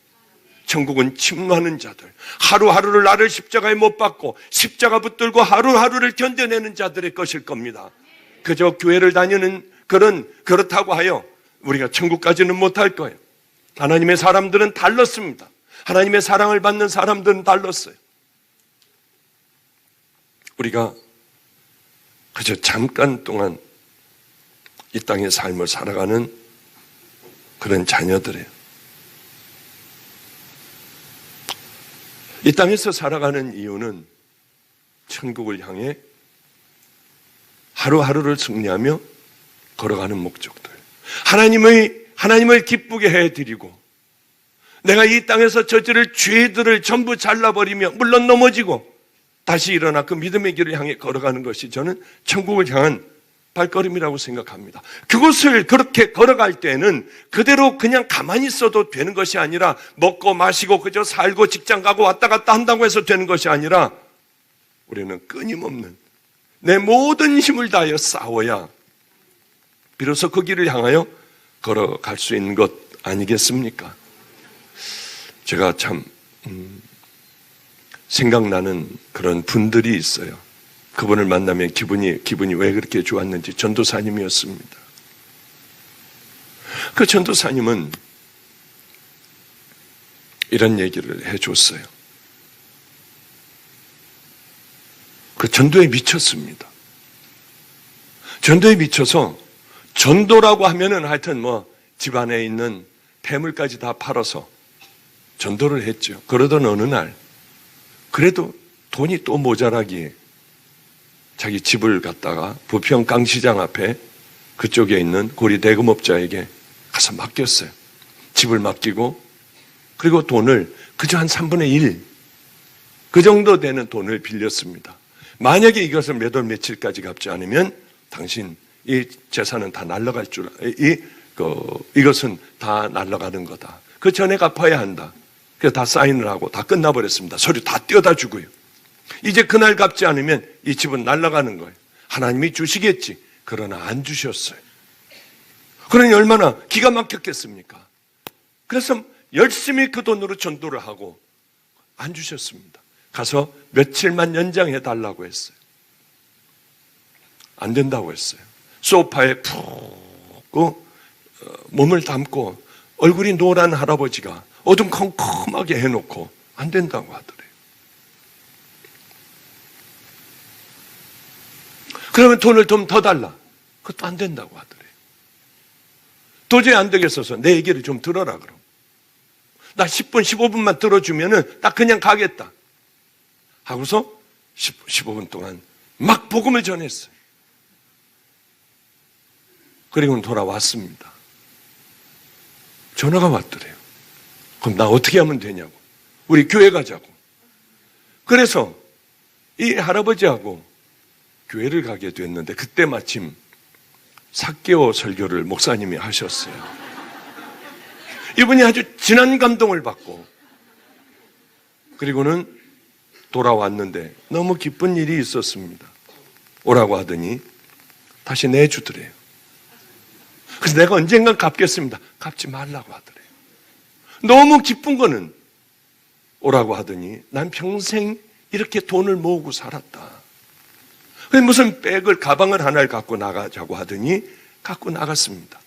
천국은 침노하는 자들, 하루하루를 나를 십자가에 못 박고 십자가 붙들고 하루하루를 견뎌내는 자들의 것일 겁니다. 그저 교회를 다니는 그렇다고 하여 우리가 천국 가지는 못할 거예요. 하나님의 사람들은 달랐습니다. 하나님의 사랑을 받는 사람들은 달랐어요. 우리가 그저 잠깐 동안 이 땅의 삶을 살아가는 그런 자녀들이에요. 이 땅에서 살아가는 이유는 천국을 향해 하루하루를 승리하며 걸어가는 목적들. 하나님을 기쁘게 해드리고 내가 이 땅에서 저지를 죄들을 전부 잘라버리며 물론 넘어지고 다시 일어나 그 믿음의 길을 향해 걸어가는 것이 저는 천국을 향한 발걸음이라고 생각합니다. 그곳을 그렇게 걸어갈 때는 그대로 그냥 가만히 있어도 되는 것이 아니라 먹고 마시고 그저 살고 직장 가고 왔다 갔다 한다고 해서 되는 것이 아니라 우리는 끊임없는 내 모든 힘을 다하여 싸워야 비로소 그 길을 향하여 걸어갈 수 있는 것 아니겠습니까? 제가 참 생각나는 그런 분들이 있어요. 그분을 만나면 기분이 왜 그렇게 좋았는지. 전도사님이었습니다. 그 전도사님은 이런 얘기를 해줬어요. 그 전도에 미쳤습니다. 전도에 미쳐서 전도라고 하면은 하여튼 뭐 집안에 있는 폐물까지 다 팔아서 전도를 했죠. 그러던 어느 날 그래도 돈이 또 모자라기에 자기 집을 갖다가 부평 강시장 앞에 그쪽에 있는 고리 대금업자에게 가서 맡겼어요. 집을 맡기고 그리고 돈을 그저 한 3분의 1, 그 정도 되는 돈을 빌렸습니다. 만약에 이것을 몇 월 며칠까지 갚지 않으면 당신 이 재산은 다 날아갈 이것은 다 날아가는 거다. 그 전에 갚아야 한다. 그래서 다 사인을 하고 다 끝나버렸습니다. 서류 다 떼어다 주고요. 이제 그날 갚지 않으면 이 집은 날아가는 거예요. 하나님이 주시겠지. 그러나 안 주셨어요. 그러니 얼마나 기가 막혔겠습니까? 그래서 열심히 그 돈으로 전도를 하고 안 주셨습니다. 가서 며칠만 연장해 달라고 했어요. 안 된다고 했어요. 소파에 푹 몸을 담고 얼굴이 노란 할아버지가 어둠컴컴하게 해놓고 안 된다고 하더래요. 그러면 돈을 좀 더 달라. 그것도 안 된다고 하더래요. 도저히 안 되겠어서 내 얘기를 좀 들어라 그럼. 나 10분, 15분만 들어주면은 딱 그냥 가겠다. 하고서 15분 동안 막 복음을 전했어요. 그리고는 돌아왔습니다. 전화가 왔더래요. 그럼 나 어떻게 하면 되냐고. 우리 교회 가자고. 그래서 이 할아버지하고 교회를 가게 됐는데 그때 마침 사개오 설교를 목사님이 하셨어요. 이분이 아주 진한 감동을 받고 그리고는 돌아왔는데 너무 기쁜 일이 있었습니다. 오라고 하더니 다시 내주더래요. 그래서 내가 언젠간 갚겠습니다. 갚지 말라고 하더래요. 너무 기쁜 거는 오라고 하더니 난 평생 이렇게 돈을 모으고 살았다. 무슨 가방을 하나를 갖고 나가자고 하더니 갖고 나갔습니다.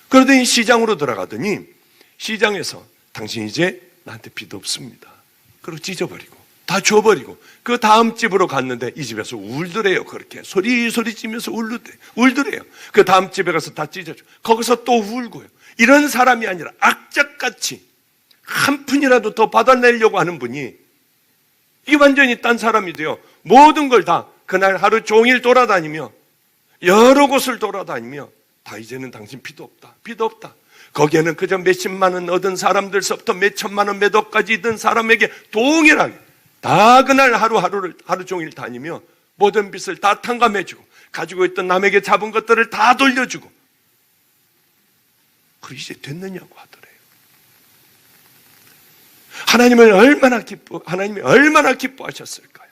그러더니 시장으로 들어가더니 시장에서 당신 이제 나한테 빚 없습니다. 그리고 찢어버리고 다 줘버리고 그 다음 집으로 갔는데 이 집에서 울더래요. 그렇게 소리 지면서 울더래요. 그 다음 집에 가서 다 찢어줘. 거기서 또 울고요. 이런 사람이 아니라 악착같이 한 푼이라도 더 받아내려고 하는 분이 이게 완전히 딴 사람이 돼요. 모든 걸 다 그날 하루 종일 돌아다니며 여러 곳을 돌아다니며 다 이제는 당신 빚도 없다. 거기에는 그저 몇십만 원 얻은 사람들서부터 몇천만 원 몇 억까지 얻은 사람에게 동일하게 다 그날 하루 종일 다니며 모든 빚을 다 탕감해주고 가지고 있던 남에게 잡은 것들을 다 돌려주고 그 이제 됐느냐고 하더래요. 하나님이 얼마나 기뻐하셨을까요?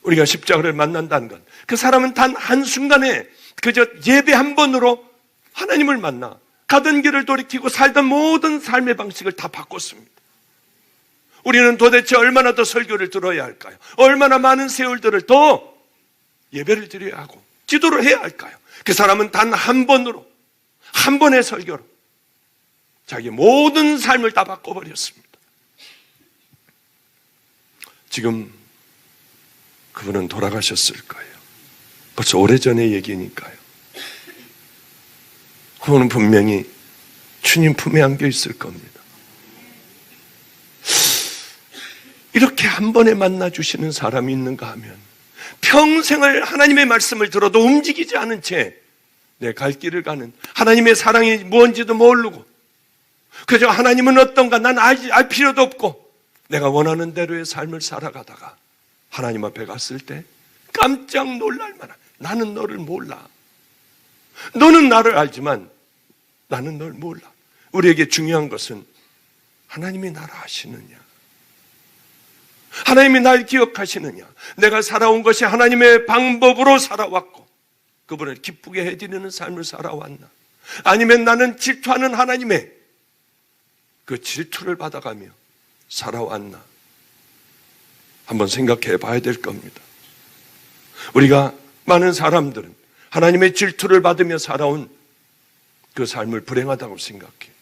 우리가 십자가를 만난다는 건 그 사람은 단 한순간에 그저 예배 한 번으로 하나님을 만나 가던 길을 돌이키고 살던 모든 삶의 방식을 다 바꿨습니다. 우리는 도대체 얼마나 더 설교를 들어야 할까요? 얼마나 많은 세월들을 더 예배를 드려야 하고 기도를 해야 할까요? 그 사람은 단 한 번으로 한 번의 설교로 자기 모든 삶을 다 바꿔버렸습니다. 지금 그분은 돌아가셨을 거예요. 벌써 오래전의 얘기니까요. 그분은 분명히 주님 품에 안겨 있을 겁니다. 이렇게 한 번에 만나주시는 사람이 있는가 하면 평생을 하나님의 말씀을 들어도 움직이지 않은 채 내 갈 길을 가는 하나님의 사랑이 뭔지도 모르고 그저 하나님은 어떤가 난 알 필요도 없고 내가 원하는 대로의 삶을 살아가다가 하나님 앞에 갔을 때 깜짝 놀랄 만한 나는 너를 몰라. 너는 나를 알지만 나는 널 몰라. 우리에게 중요한 것은 하나님이 나를 아시느냐. 하나님이 날 기억하시느냐. 내가 살아온 것이 하나님의 방법으로 살아왔고 그분을 기쁘게 해드리는 삶을 살아왔나. 아니면 나는 질투하는 하나님의 그 질투를 받아가며 살아왔나? 한번 생각해 봐야 될 겁니다. 우리가 많은 사람들은 하나님의 질투를 받으며 살아온 그 삶을 불행하다고 생각해요.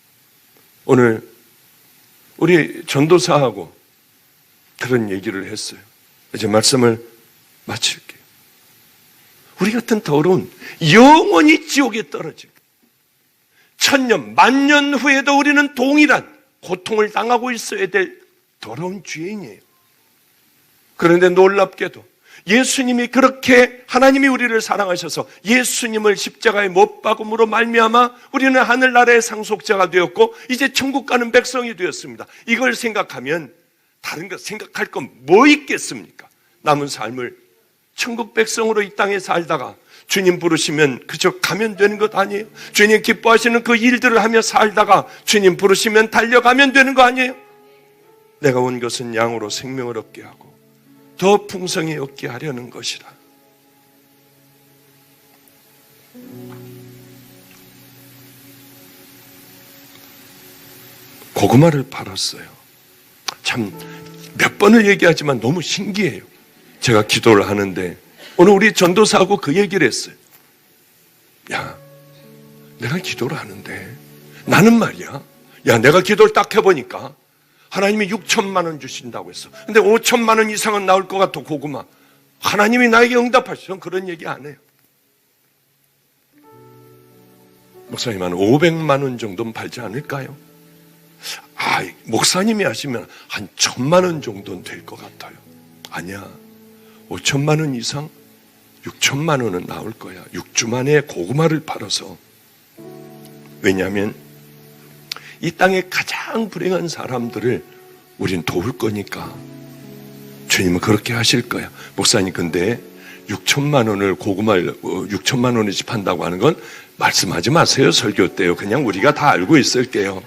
오늘 우리 전도사하고 그런 얘기를 했어요. 이제 말씀을 마칠게요. 우리 같은 더러운 영원히 지옥에 떨어질 천년, 만년 후에도 우리는 동일한 고통을 당하고 있어야 될 더러운 죄인이에요. 그런데 놀랍게도 예수님이 그렇게 하나님이 우리를 사랑하셔서 예수님을 십자가에 못 박음으로 말미암아 우리는 하늘나라의 상속자가 되었고 이제 천국 가는 백성이 되었습니다. 이걸 생각하면 다른 거 생각할 건 뭐 있겠습니까? 남은 삶을 천국 백성으로 이 땅에 살다가 주님 부르시면 그저 가면 되는 것 아니에요? 주님 기뻐하시는 그 일들을 하며 살다가 주님 부르시면 달려가면 되는 거 아니에요? 내가 온 것은 양으로 생명을 얻게 하고 더 풍성히 얻게 하려는 것이라. 고구마를 팔았어요. 참 몇 번을 얘기하지만 너무 신기해요. 제가 기도를 하는데 오늘 우리 전도사하고 그 얘기를 했어요. 야, 내가 기도를 하는데 나는 말이야. 야, 내가 기도를 딱 해보니까 하나님이 6천만 원 주신다고 했어. 근데 5천만 원 이상은 나올 것 같아, 고구마. 하나님이 나에게 응답하시면 그런 얘기 안 해요. 목사님, 한 500만 원 정도는 팔지 않을까요? 목사님이 하시면 한 1,000만 원 정도는 될 것 같아요. 아니야. 5천만 원 이상, 6천만 원은 나올 거야. 6주 만에 고구마를 팔아서. 왜냐하면 이 땅에 가장 불행한 사람들을 우린 도울 거니까. 주님은 그렇게 하실 거야. 목사님, 근데 6천만 원을 고구마를 6천만 원어치 판다고 하는 건 말씀하지 마세요. 설교 때요. 그냥 우리가 다 알고 있을게요.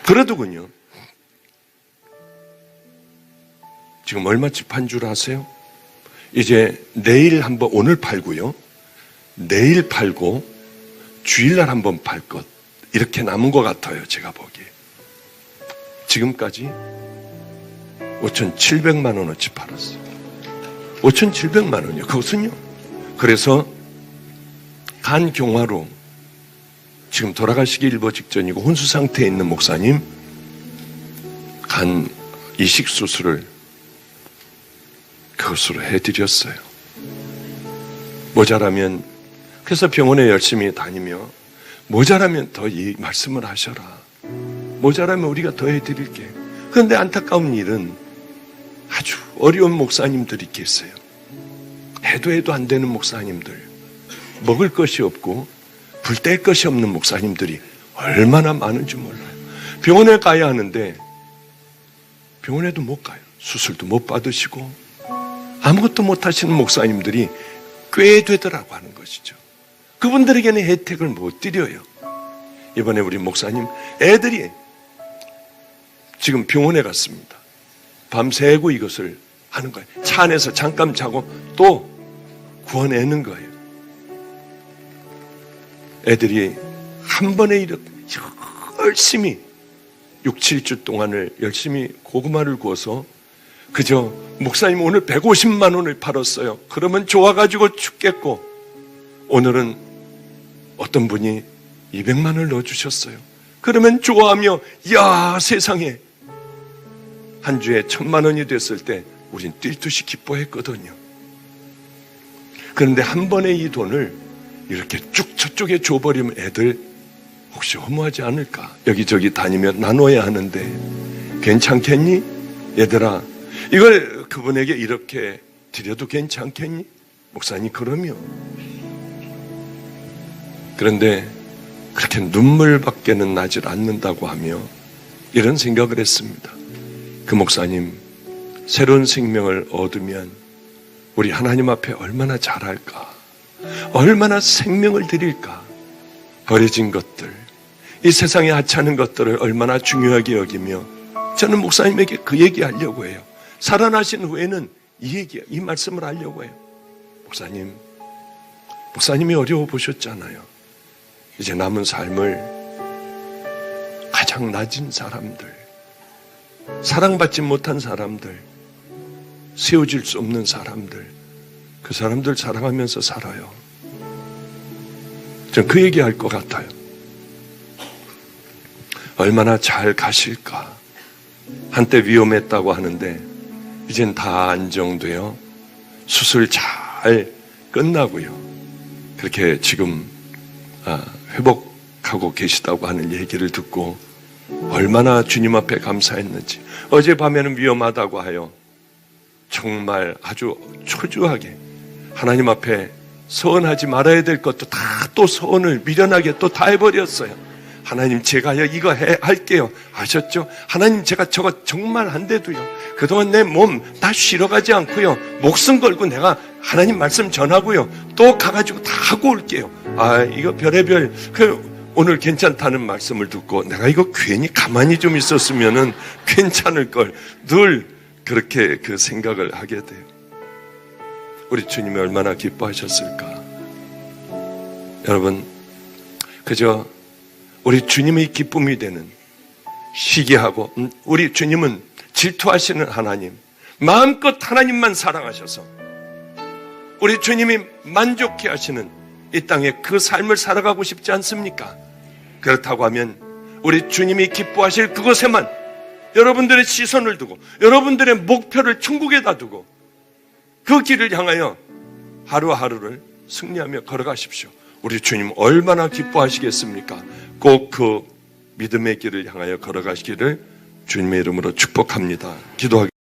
그래도군요. 지금 얼마치 판 줄 아세요? 이제 내일 한번, 오늘 팔고요. 내일 팔고 주일날 한번 팔 것. 이렇게 남은 것 같아요. 제가 보기에. 지금까지 5,700만 원어치 팔았어요. 5,700만 원이요. 그것은요. 그래서 간 경화로 지금 돌아가시기 일보 직전이고 혼수 상태에 있는 목사님 간 이식 수술을 그것으로 해드렸어요. 모자라면, 그래서 병원에 열심히 다니며 모자라면 더 이 말씀을 하셔라. 모자라면 우리가 더 해드릴게. 그런데 안타까운 일은 아주 어려운 목사님들이 계세요. 해도 안 되는 목사님들, 먹을 것이 없고 불 뗄 것이 없는 목사님들이 얼마나 많은지 몰라요. 병원에 가야 하는데 병원에도 못 가요. 수술도 못 받으시고 아무것도 못 하시는 목사님들이 꽤 되더라고 하는 것이죠. 그분들에게는 혜택을 못 드려요. 이번에 우리 목사님 애들이 지금 병원에 갔습니다. 밤새고 이것을 하는 거예요. 차 안에서 잠깐 자고 또 구워내는 거예요. 애들이 한 번에 이렇게 열심히 6, 7주 동안을 열심히 고구마를 구워서 그저 목사님 오늘 150만 원을 팔았어요. 그러면 좋아가지고 죽겠고 오늘은 어떤 분이 200만 원을 넣어주셨어요. 그러면 좋아하며 야 세상에 한 주에 1,000만 원이 됐을 때 우린 뛸 듯이 기뻐했거든요. 그런데 한 번에 이 돈을 이렇게 쭉 저쪽에 줘버리면 애들 혹시 허무하지 않을까? 여기저기 다니며 나눠야 하는데 괜찮겠니? 얘들아, 이걸 그분에게 이렇게 드려도 괜찮겠니? 목사님 그러면. 그런데 그렇게 눈물밖에는 나질 않는다고 하며 이런 생각을 했습니다. 그 목사님 새로운 생명을 얻으면 우리 하나님 앞에 얼마나 잘할까? 얼마나 생명을 드릴까? 버려진 것들, 이 세상에 하찮은 것들을 얼마나 중요하게 여기며 저는 목사님에게 그 얘기 하려고 해요. 살아나신 후에는 이 말씀을 하려고 해요. 목사님이 어려워 보셨잖아요. 이제 남은 삶을 가장 낮은 사람들, 사랑받지 못한 사람들, 세워질 수 없는 사람들, 그 사람들 사랑하면서 살아요. 전 그 얘기할 것 같아요. 얼마나 잘 가실까. 한때 위험했다고 하는데 이젠 다 안정되어 수술 잘 끝나고요. 그렇게 지금 회복하고 계시다고 하는 얘기를 듣고 얼마나 주님 앞에 감사했는지. 어젯밤에는 위험하다고 하여 정말 아주 초조하게 하나님 앞에 서원하지 말아야 될 것도 다 또 서원을 미련하게 또 다 해버렸어요. 하나님, 제가요 이거 할게요. 아셨죠? 하나님, 제가 저거 정말 안 돼도요, 그동안 내 몸 다 쉬러 가지 않고요, 목숨 걸고 내가 하나님 말씀 전하고요, 또 가가지고 다 하고 올게요. 이거 별의별 오늘 괜찮다는 말씀을 듣고 내가 이거 괜히 가만히 좀 있었으면은 괜찮을 걸 늘 그렇게 그 생각을 하게 돼요. 우리 주님이 얼마나 기뻐하셨을까. 여러분, 그저 우리 주님의 기쁨이 되는 시기하고, 우리 주님은 질투하시는 하나님, 마음껏 하나님만 사랑하셔서 우리 주님이 만족해 하시는 이 땅에 그 삶을 살아가고 싶지 않습니까? 그렇다고 하면 우리 주님이 기뻐하실 그곳에만 여러분들의 시선을 두고 여러분들의 목표를 천국에다 두고 그 길을 향하여 하루하루를 승리하며 걸어가십시오. 우리 주님 얼마나 기뻐하시겠습니까? 꼭 그 믿음의 길을 향하여 걸어가시기를 주님의 이름으로 축복합니다. 기도하겠습니다.